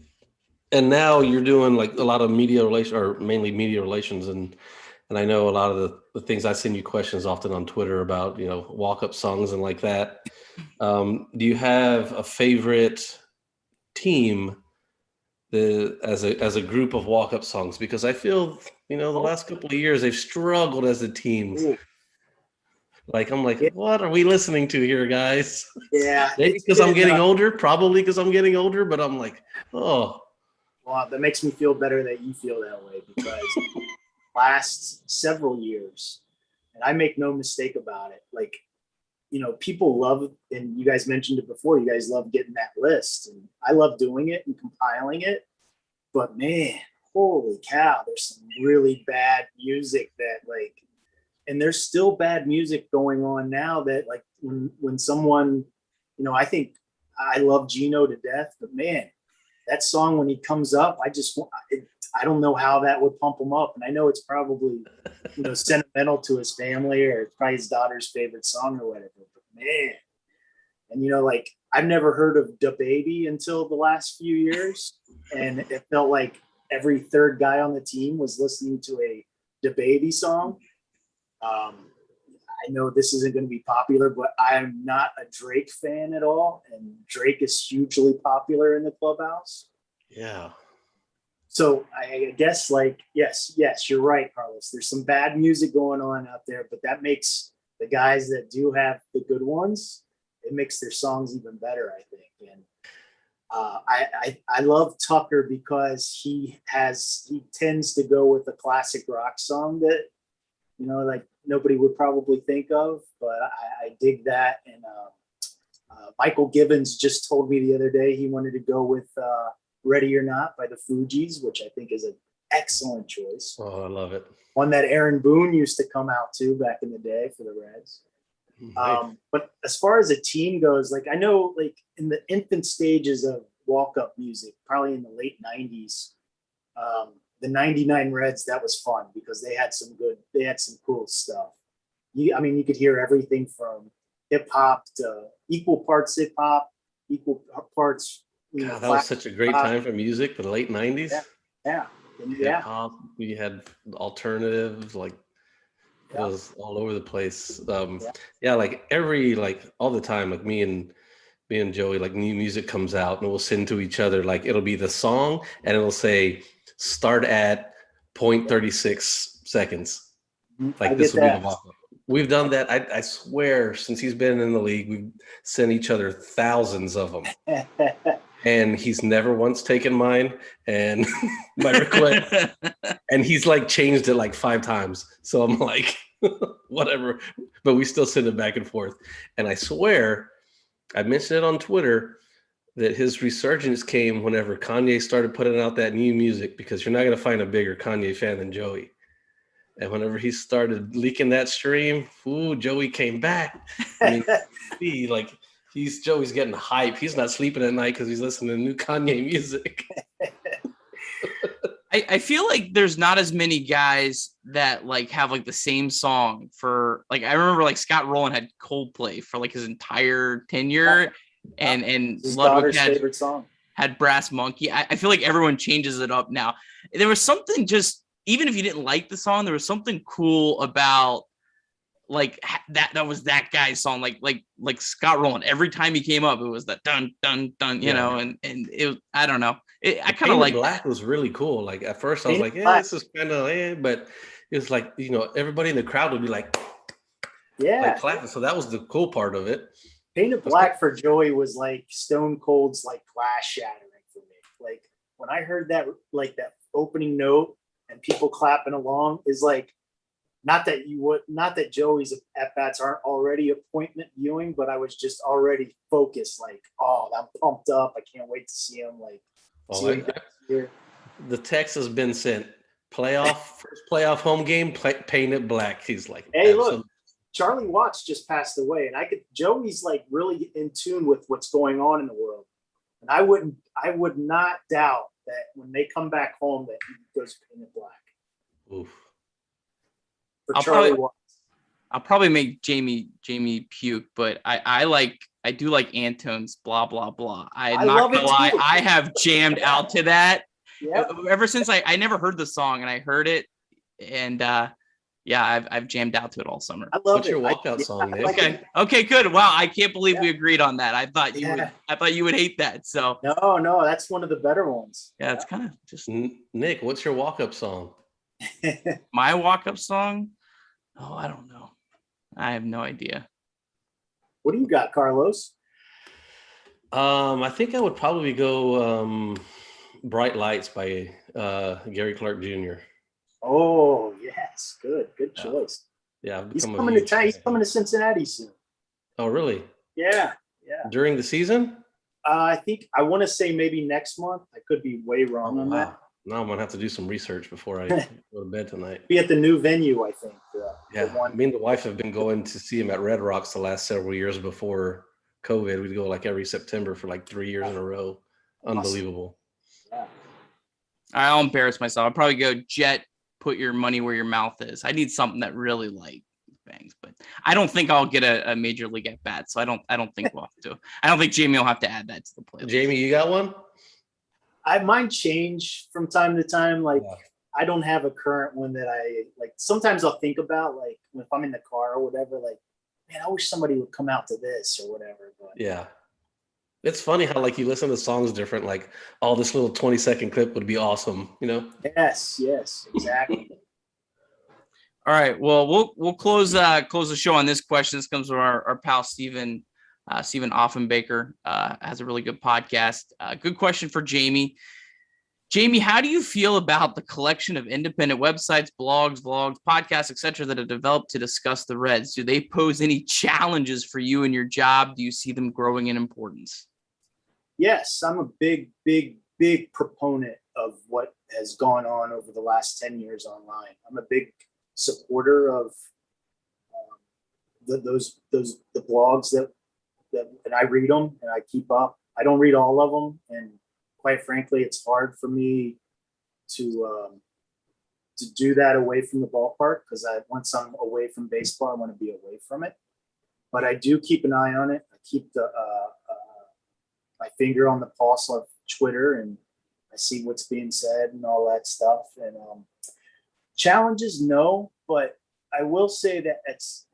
now you're doing like a lot of media relations, or mainly media relations, and I know a lot of the things I send you questions often on Twitter about, walk-up songs and like that. Do you have a favorite team as a group of walk-up songs? Because I feel, the last couple of years they've struggled as a team. Like, I'm like, what are we listening to here, guys? Yeah. Maybe because I'm getting older, probably because I'm getting older, but I'm like, oh. Well, that makes me feel better that you feel that way, because last several years, and I make no mistake about it, like, people love, and you guys mentioned it before, you guys love getting that list, and I love doing it and compiling it. But man, holy cow, there's some really bad music and there's still bad music going on now that, like, when someone, I think I love Gino to death, but man, that song, when he comes up, I don't know how that would pump him up. And I know it's probably, sentimental to his family, or it's probably his daughter's favorite song or whatever, but man. And, like, I've never heard of Da Baby until the last few years. And it felt like every third guy on the team was listening to a Da Baby song. I know this isn't going to be popular, but I'm not a Drake fan at all. And Drake is hugely popular in the clubhouse. Yeah. So I guess, like, yes, you're right, Carlos. There's some bad music going on out there, but that makes the guys that do have the good ones, it makes their songs even better, I think. And I love Tucker because he tends to go with a classic rock song that, like, nobody would probably think of, but I dig that. And Michael Gibbons just told me the other day he wanted to go with Ready or Not by the Fugees, which I think is an excellent choice. Oh, I love it. One that Aaron Boone used to come out to back in the day for the Reds. Nice. But as far as a team goes, like, I know, like, in the infant stages of walk-up music, probably in the late 90s, the 99 Reds, that was fun because they had some cool stuff. You could hear everything from hip hop to equal parts hip hop, equal parts. God, that was such a great time for music, the late 90s. Yeah. Hip hop, we had alternatives, like, it was all over the place. Like all the time, like me and Joey, like, new music comes out and we'll send to each other, like, it'll be the song and it'll say start at 0.36 seconds. Like, this will be the walk-up. We've done that. I swear, since he's been in the league, we've sent each other thousands of them. And he's never once taken mine and my request. And he's, like, changed it like 5 times. So I'm like, whatever. But we still send it back and forth. And I swear, I mentioned it on Twitter, that his resurgence came whenever Kanye started putting out that new music, because you're not going to find a bigger Kanye fan than Joey. And whenever he started leaking that stream, Joey came back. Joey's getting hype. He's not sleeping at night because he's listening to new Kanye music. I feel like there's not as many guys that, like, have, like, the same song for, like, I remember, like, Scott Rowland had Coldplay for, like, his entire tenure. And his daughter's favorite song. had Brass Monkey. I feel like everyone changes it up now. There was something just, even if you didn't like the song, there was something cool about like that was that guy's song. Like Scott Rowland, every time he came up, it was that dun dun dun, you know, and it was, I don't know. I kind of like Black was really cool. Like at first I was like, yeah, this is kind of but it was like, you know, everybody in the crowd would be like clapping. So that was the cool part of it. Painted Black for Joey was like Stone Cold's like glass shattering for me. Like when I heard that, like that opening note and people clapping along is like, not that Joey's at bats aren't already appointment viewing, but I was just already focused. Like, oh, I'm pumped up. I can't wait to see him. Like, the text has been sent. First playoff home game, Painted Black. He's like, hey, look. Charlie Watts just passed away, and Joey's like really in tune with what's going on in the world. And I would not doubt that when they come back home that he goes Painted Black. Oof. I'll probably make Jamie puke, but I do like Antone's blah blah blah. I'm not gonna lie, I have jammed out to that. Yep. Ever since I never heard the song and I heard it, and I've jammed out to it all summer. What's your walkout song, Nick? Okay, good. Wow, I can't believe we agreed on that. I thought you would hate that. So no, that's one of the better ones. Yeah, it's kind of just Nick. What's your walk-up song? My walk-up song? Oh, I don't know. I have no idea. What do you got, Carlos? I think I would probably go Bright Lights by Gary Clark Jr. Oh, yes. Good choice. Yeah. He's coming to town. He's coming to Cincinnati soon. Oh, really? Yeah. During the season? I want to say maybe next month. I could be way wrong on that. Now I'm going to have to do some research before I go to bed tonight. Be at the new venue, I think. Me and the wife have been going to see him at Red Rocks the last several years before COVID. We'd go like every September for like 3 years in a row. Unbelievable. Yeah. I'll embarrass myself. I'll probably go Jet, Put Your Money Where Your Mouth Is. I need something that really like bangs, but I don't think I'll get a major league at bat. So I don't think we'll have to. I don't think Jamie will have to add that to the playlist. Jamie, you got one? Mine change from time to time. Like I don't have a current one that I like. Sometimes I'll think about like if I'm in the car or whatever, like, man, I wish somebody would come out to this or whatever. But yeah. It's funny how like you listen to songs different, like this little 20-second clip would be awesome, you know? Yes, exactly. All right. Well, we'll close the show on this question. This comes from our pal Steven Offenbaker, has a really good podcast. Good question for Jamie. Jamie, how do you feel about the collection of independent websites, blogs, vlogs, podcasts, etc., that have developed to discuss the Reds? Do they pose any challenges for you in your job? Do you see them growing in importance? Yes, I'm a big proponent of what has gone on over the last 10 years online. I'm a big supporter of the blogs that and I read them and I keep up. I don't read all of them, and quite frankly, it's hard for me to do that away from the ballpark because once I'm away from baseball, I want to be away from it. But I do keep an eye on it. I keep my finger on the pulse of Twitter, and I see what's being said and all that stuff. And challenges, no, but I will say that it's,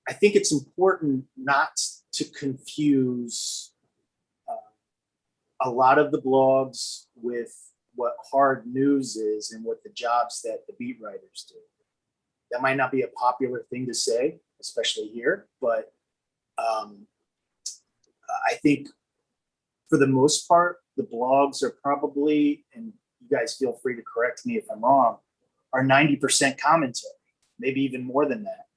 I think it's important not to confuse a lot of the blogs with what hard news is and what the jobs that the beat writers do. That might not be a popular thing to say, especially here, but I think for the most part, the blogs are probably, and you guys feel free to correct me if I'm wrong, are 90% commentary, maybe even more than that,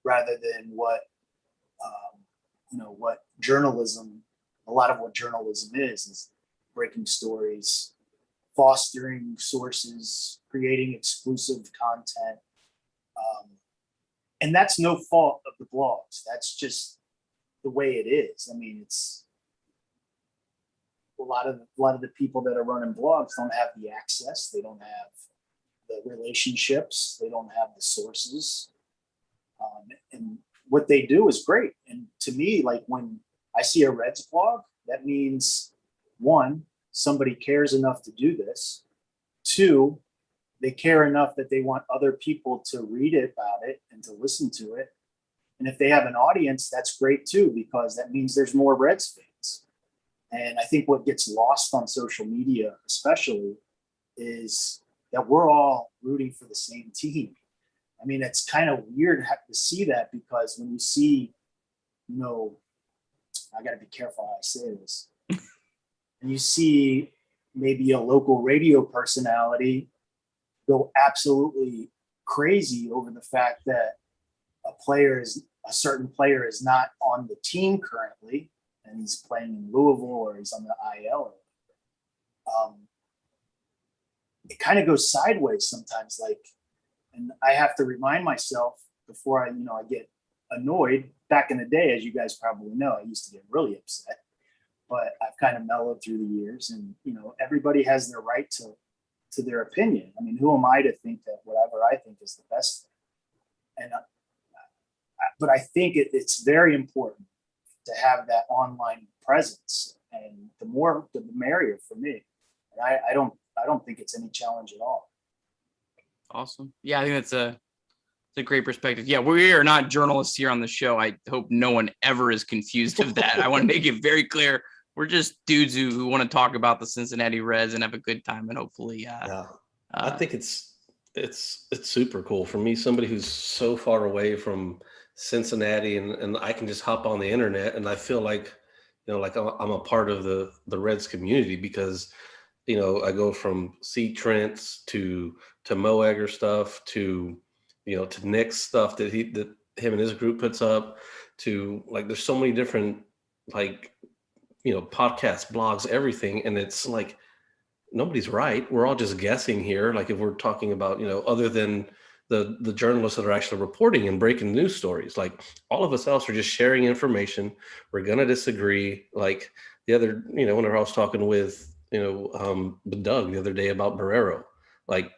rather than what journalism, a lot of what journalism is breaking stories, fostering sources, creating exclusive content. And that's no fault of the blogs. That's just the way it is. I mean, it's a lot of the people that are running blogs don't have the access. They don't have the relationships. They don't have the sources. And what they do is great. And to me, like when I see a Reds blog that means, one, somebody cares enough to do this. Two, they care enough that they want other people to read about it and to listen to it. And if they have an audience, that's great too, because that means there's more Reds fans. And I think what gets lost on social media, especially, is that we're all rooting for the same team. I mean, it's kind of weird to see that, because when you see, I got to be careful how I say this, and you see maybe a local radio personality go absolutely crazy over the fact that a certain player is not on the team currently, and he's playing in Louisville or he's on the IL. It kind of goes sideways sometimes, and I have to remind myself before I get annoyed. Back in the day, as you guys probably know, I used to get really upset, but I've kind of mellowed through the years, and everybody has their right to their opinion. I mean, who am I to think that whatever I think is the best thing? And but I think it's very important to have that online presence, and the more the merrier for me. And I don't think it's any challenge at all. Awesome. Yeah, I think that's a great perspective. Yeah, we are not journalists here on the show. I hope no one ever is confused of that. I want to make it very clear. We're just dudes who want to talk about the Cincinnati Reds and have a good time, and hopefully. I think it's super cool for me. Somebody who's so far away from Cincinnati, and I can just hop on the internet, and I feel like I'm a part of the Reds community, because I go from C. Trent's to Mo Egger stuff to to Nick's stuff that him and his group puts up, to there's so many different podcasts, blogs, everything, and it's like nobody's right. We're all just guessing here. Like, if we're talking about other than the journalists that are actually reporting and breaking news stories, like all of us else are just sharing information. We're gonna disagree. Like the other, whenever I was talking with Doug the other day about Barrero, like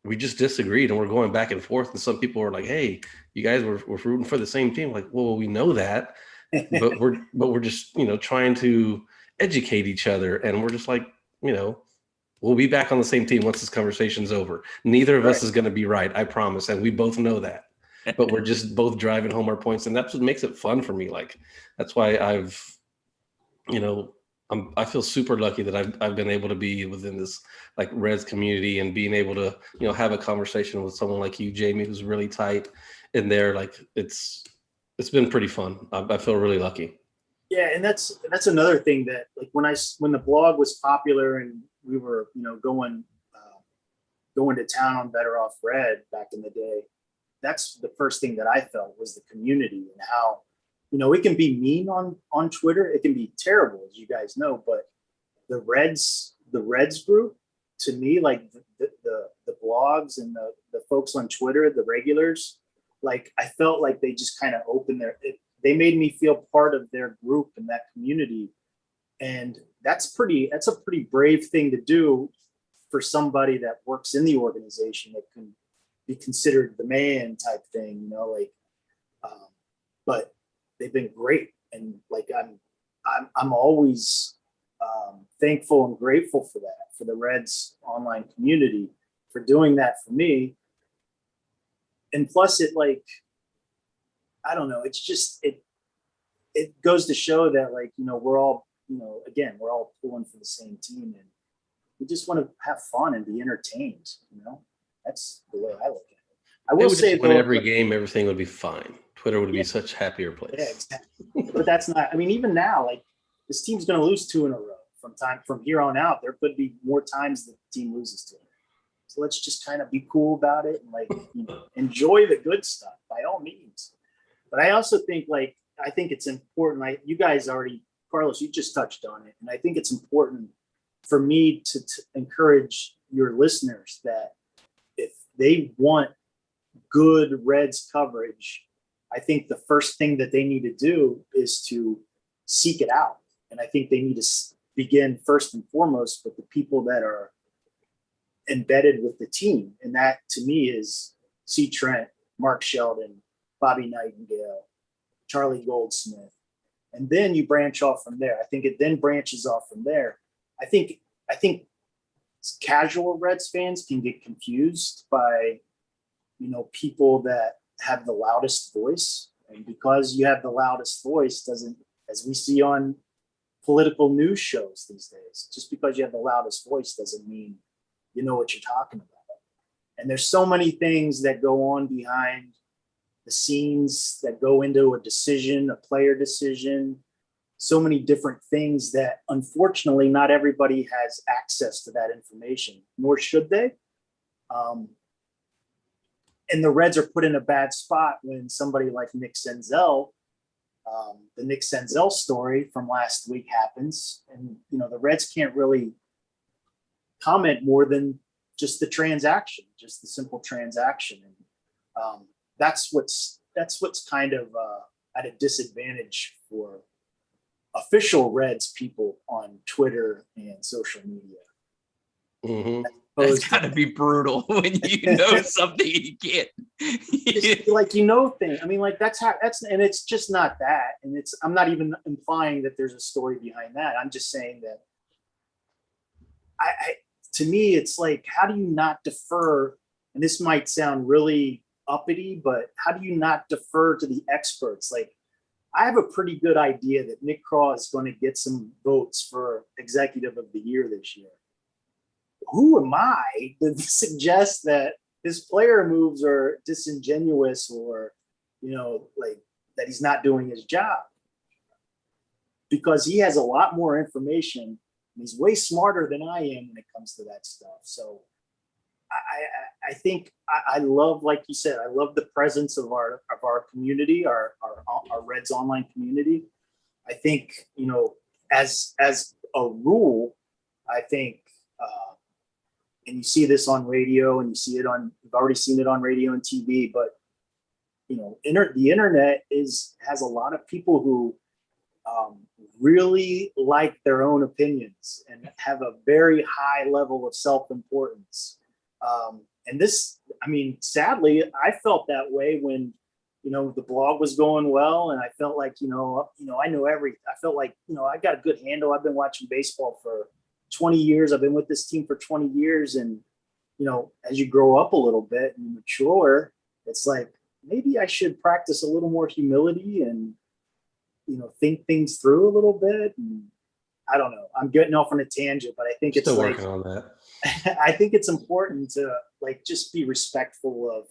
we just disagreed and we're going back and forth. And some people were like, "Hey, you guys were rooting for the same team." Like, well, we know that, but we're just trying to educate each other, and we're just like we'll be back on the same team once this conversation's over. Neither of us is going to be right, I promise, and we both know that. But we're just both driving home our points, and that's what makes it fun for me. Like, that's why I feel super lucky that I've been able to be within this Reds community, and being able to have a conversation with someone like you, Jamie, who's really tight in there. Like, it's been pretty fun. I feel really lucky. Yeah, and that's another thing that when the blog was popular and we were going to town on Better Off Red back in the day, that's the first thing that I felt was the community, and how it can be mean on Twitter, it can be terrible, as you guys know, but the Reds group, to me, the blogs and the folks on Twitter, the regulars, I felt like they just kind of opened they made me feel part of their group and that community. And that's a pretty brave thing to do for somebody that works in the organization, that can be considered the man type thing, but they've been great. And I'm always thankful and grateful for that, for the Reds online community, for doing that for me. And plus I don't know, it's just, it goes to show that we're all, again, we're all pulling for the same team, and we just want to have fun and be entertained. That's the way I look at it. I will say, when every game, everything would be fine. Twitter would be such a happier place. Yeah, exactly. But that's not, I mean, even now, this team's going to lose 2 in a row from here on out. There could be more times that the team loses to it. So let's just kind of be cool about it and enjoy the good stuff by all means. But I also think I think it's important. You guys already, Carlos, you just touched on it, and I think it's important for me to encourage your listeners that if they want good Reds coverage, I think the first thing that they need to do is to seek it out. And I think they need to begin first and foremost with the people that are embedded with the team. And that, to me, is C. Trent, Mark Sheldon, Bobby Nightingale, Charlie Goldsmith, and then you branch off from there. I think it then branches off from there. I think casual Reds fans can get confused by, people that have the loudest voice. And because you have the loudest voice doesn't, as we see on political news shows these days, just because you have the loudest voice doesn't mean you know what you're talking about. And there's so many things that go on behind the scenes that go into a decision, a player decision, so many different things that unfortunately not everybody has access to that information, nor should they. And the Reds are put in a bad spot when somebody like Nick Senzel, the Nick Senzel story from last week happens. And, the Reds can't really comment more than just the transaction, just the simple transaction. And that's what's kind of at a disadvantage for official Reds people on Twitter and social media. Mm-hmm. That's got to be brutal when you know something you can't. Things. I mean, and it's just not that. And I'm not even implying that there's a story behind that. I'm just saying that to me, it's like, how do you not defer? And this might sound really uppity, but how do you not defer to the experts? Like, I have a pretty good idea that Nick Krall is going to get some votes for Executive of the Year this year. Who am I to suggest that his player moves are disingenuous or, that he's not doing his job? Because he has a lot more information and he's way smarter than I am when it comes to that stuff. So I think I love, like you said, I love the presence of our community, our Reds online community. I think, as a rule, I think, and you see this on radio and you've already seen it on radio and TV, but the internet has a lot of people who really like their own opinions and have a very high level of self-importance. And this, sadly, I felt that way when, the blog was going well. And I felt like, I felt like, I got a good handle. I've been watching baseball for 20 years. I've been with this team for 20 years. And, as you grow up a little bit and mature, it's like, maybe I should practice a little more humility and, think things through a little bit. And I don't know. I'm getting off on a tangent, but I think it's still working on that. I think it's important to just be respectful of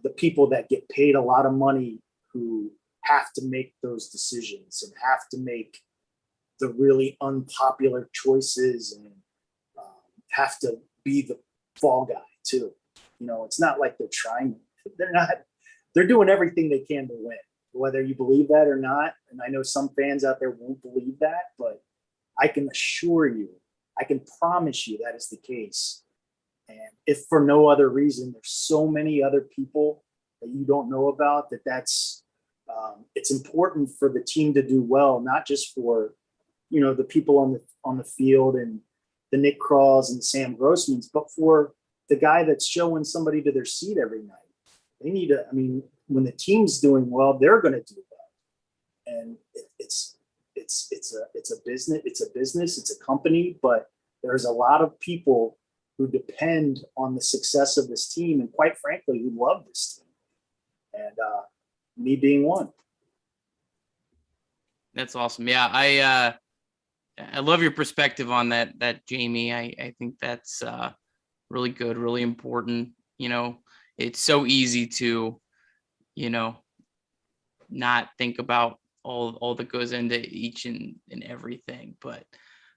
the people that get paid a lot of money who have to make those decisions and have to make the really unpopular choices and have to be the fall guy too. It's not like they're doing everything they can to win, whether you believe that or not. And I know some fans out there won't believe that, but I can assure you, I can promise you that is the case. And if for no other reason, there's so many other people that you don't know about it's important for the team to do well, not just for, the people on the field and the Nick Kralls and the Sam Grossmans, but for the guy that's showing somebody to their seat every night. They need to, when the team's doing well, they're going to do well. And it's a business, it's a company, but there's a lot of people who depend on the success of this team and, quite frankly, who love this team. And me being one. That's awesome. Yeah, I love your perspective on that, Jamie. I think that's really good, really important. It's so easy to, not think about all that goes into each and everything. But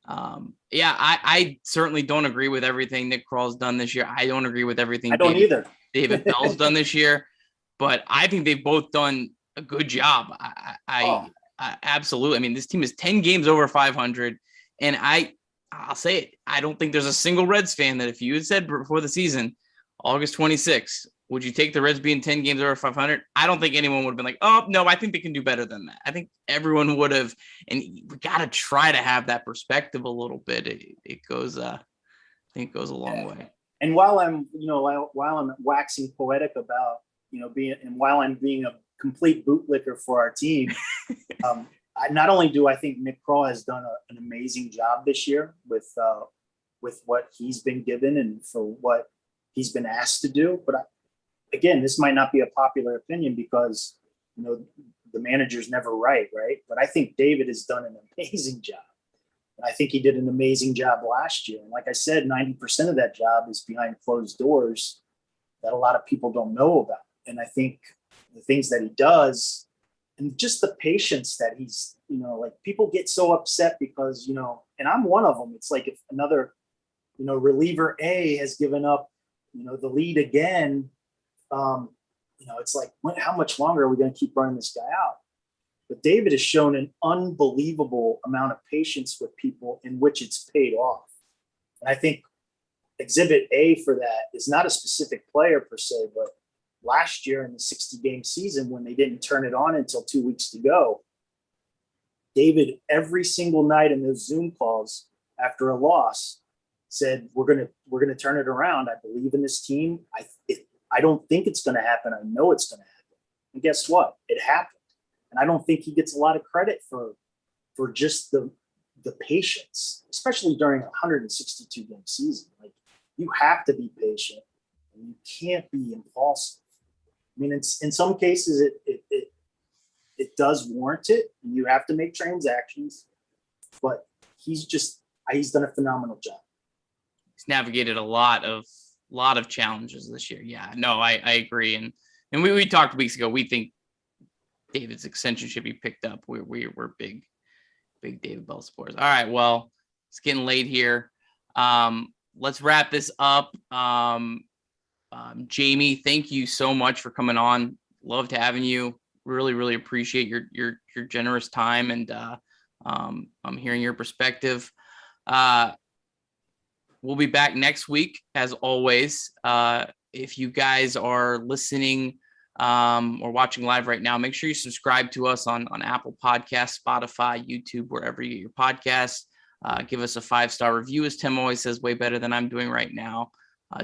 I certainly don't agree with everything Nick Krall's done this year. I don't agree with everything David Bell's done this year, but I think they've both done a good job. I absolutely. This team is 10 games over 500, and I'll say it. I don't think there's a single Reds fan that if you had said before the season, August 26th, would you take the Reds being 10 games over 500? I don't think anyone would have been like, oh, no, I think they can do better than that. I think everyone would have, and we got to try to have that perspective a little bit. It goes, I think it goes a long way. And while I'm waxing poetic about, while I'm being complete bootlicker for our team. Not only do I think Nick Kroll has done an amazing job this year with what he's been given and for what he's been asked to do, but again, this might not be a popular opinion because, you know, the manager's never right? But I think David has done an amazing job. And I think he did an amazing job last year. And like I said, 90% of that job is behind closed doors that a lot of people don't know about. And I think the things that he does and just the patience that he's, you know, like people get so upset because, you know, and I'm one of them. It's like if another, you know, reliever A has given up, you know, the lead again, you know, it's like, how much longer are we going to keep running this guy out? But David has shown an unbelievable amount of patience with people in which it's paid off. And I think exhibit A for that is not a specific player per se, but last year in the 60-game season when they didn't turn it on until 2 weeks to go, David, every single night in those Zoom calls after a loss, said, we're gonna turn it around. I believe in this team. I don't think it's going to happen. I know it's going to happen. And guess what? It happened. And I don't think he gets a lot of credit for just the patience, especially during a 162 game season. Like, you have to be patient and you can't be impulsive. I mean, in some cases it does warrant it. And you have to make transactions, but he's done a phenomenal job. He's navigated a lot of challenges this year. Yeah, no, I agree. And we talked weeks ago. We think David's extension should be picked up. We're big David Bell supporters. All right, well, it's getting late here. Let's wrap this up. Jamie, thank you so much for coming on. Loved having you. Really appreciate your generous time and I'm hearing your perspective. We'll be back next week, as always. If you guys are listening or watching live right now, make sure you subscribe to us on Apple Podcasts, Spotify, YouTube, wherever you get your podcasts. Give us a 5-star review, as Tim always says, way better than I'm doing right now.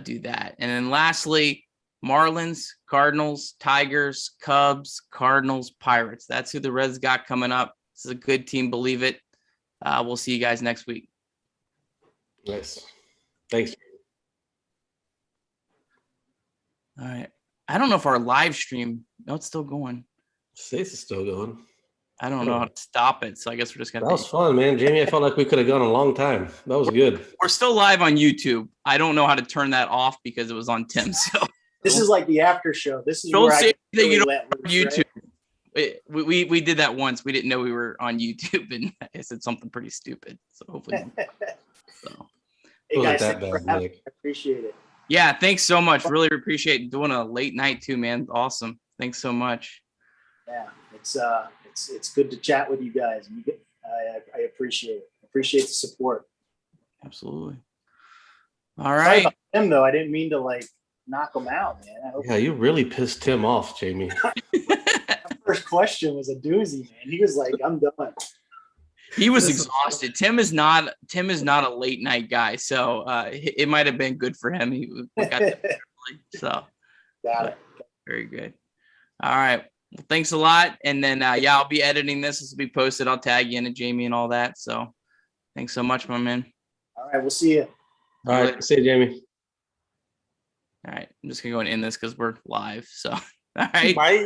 Do that. And then lastly, Marlins, Cardinals, Tigers, Cubs, Cardinals, Pirates. That's who the Reds got coming up. This is a good team, believe it. We'll see you guys next week. Nice. Thanks. All right. I don't know if our live stream, no, it's still going. Stace is still going. I don't know how to stop it. So I guess we're just going to. That was fun, man. Jamie, I felt like we could have gone a long time. That was good. We're still live on YouTube. I don't know how to turn that off because it was on Tim. So this is like the after show. This is don't where say that you don't let on YouTube. Right? We did that once. We didn't know we were on YouTube, and I said something pretty stupid. So hopefully. So. Hey guys, that bad, I appreciate it. Yeah, thanks so much. Really appreciate doing a late night too, man. Awesome. Thanks so much. Yeah, it's good to chat with you guys. I appreciate it. Appreciate the support. Absolutely. All right. Sorry about him though. I didn't mean to like knock him out, man. Yeah, you really pissed Tim off, Jamie. First question was a doozy, man. He was like, "I'm done." He was exhausted. Tim is not a late night guy, so it might have been good for him. He got there early, so got it. Very good. All right. Well, thanks a lot. And then I'll be editing this. This will be posted. I'll tag you in and Jamie and all that. So thanks so much, my man. All right, we'll see you. All right, see you, Jamie. All right. I'm just gonna go and end this because we're live. So all right. Bye.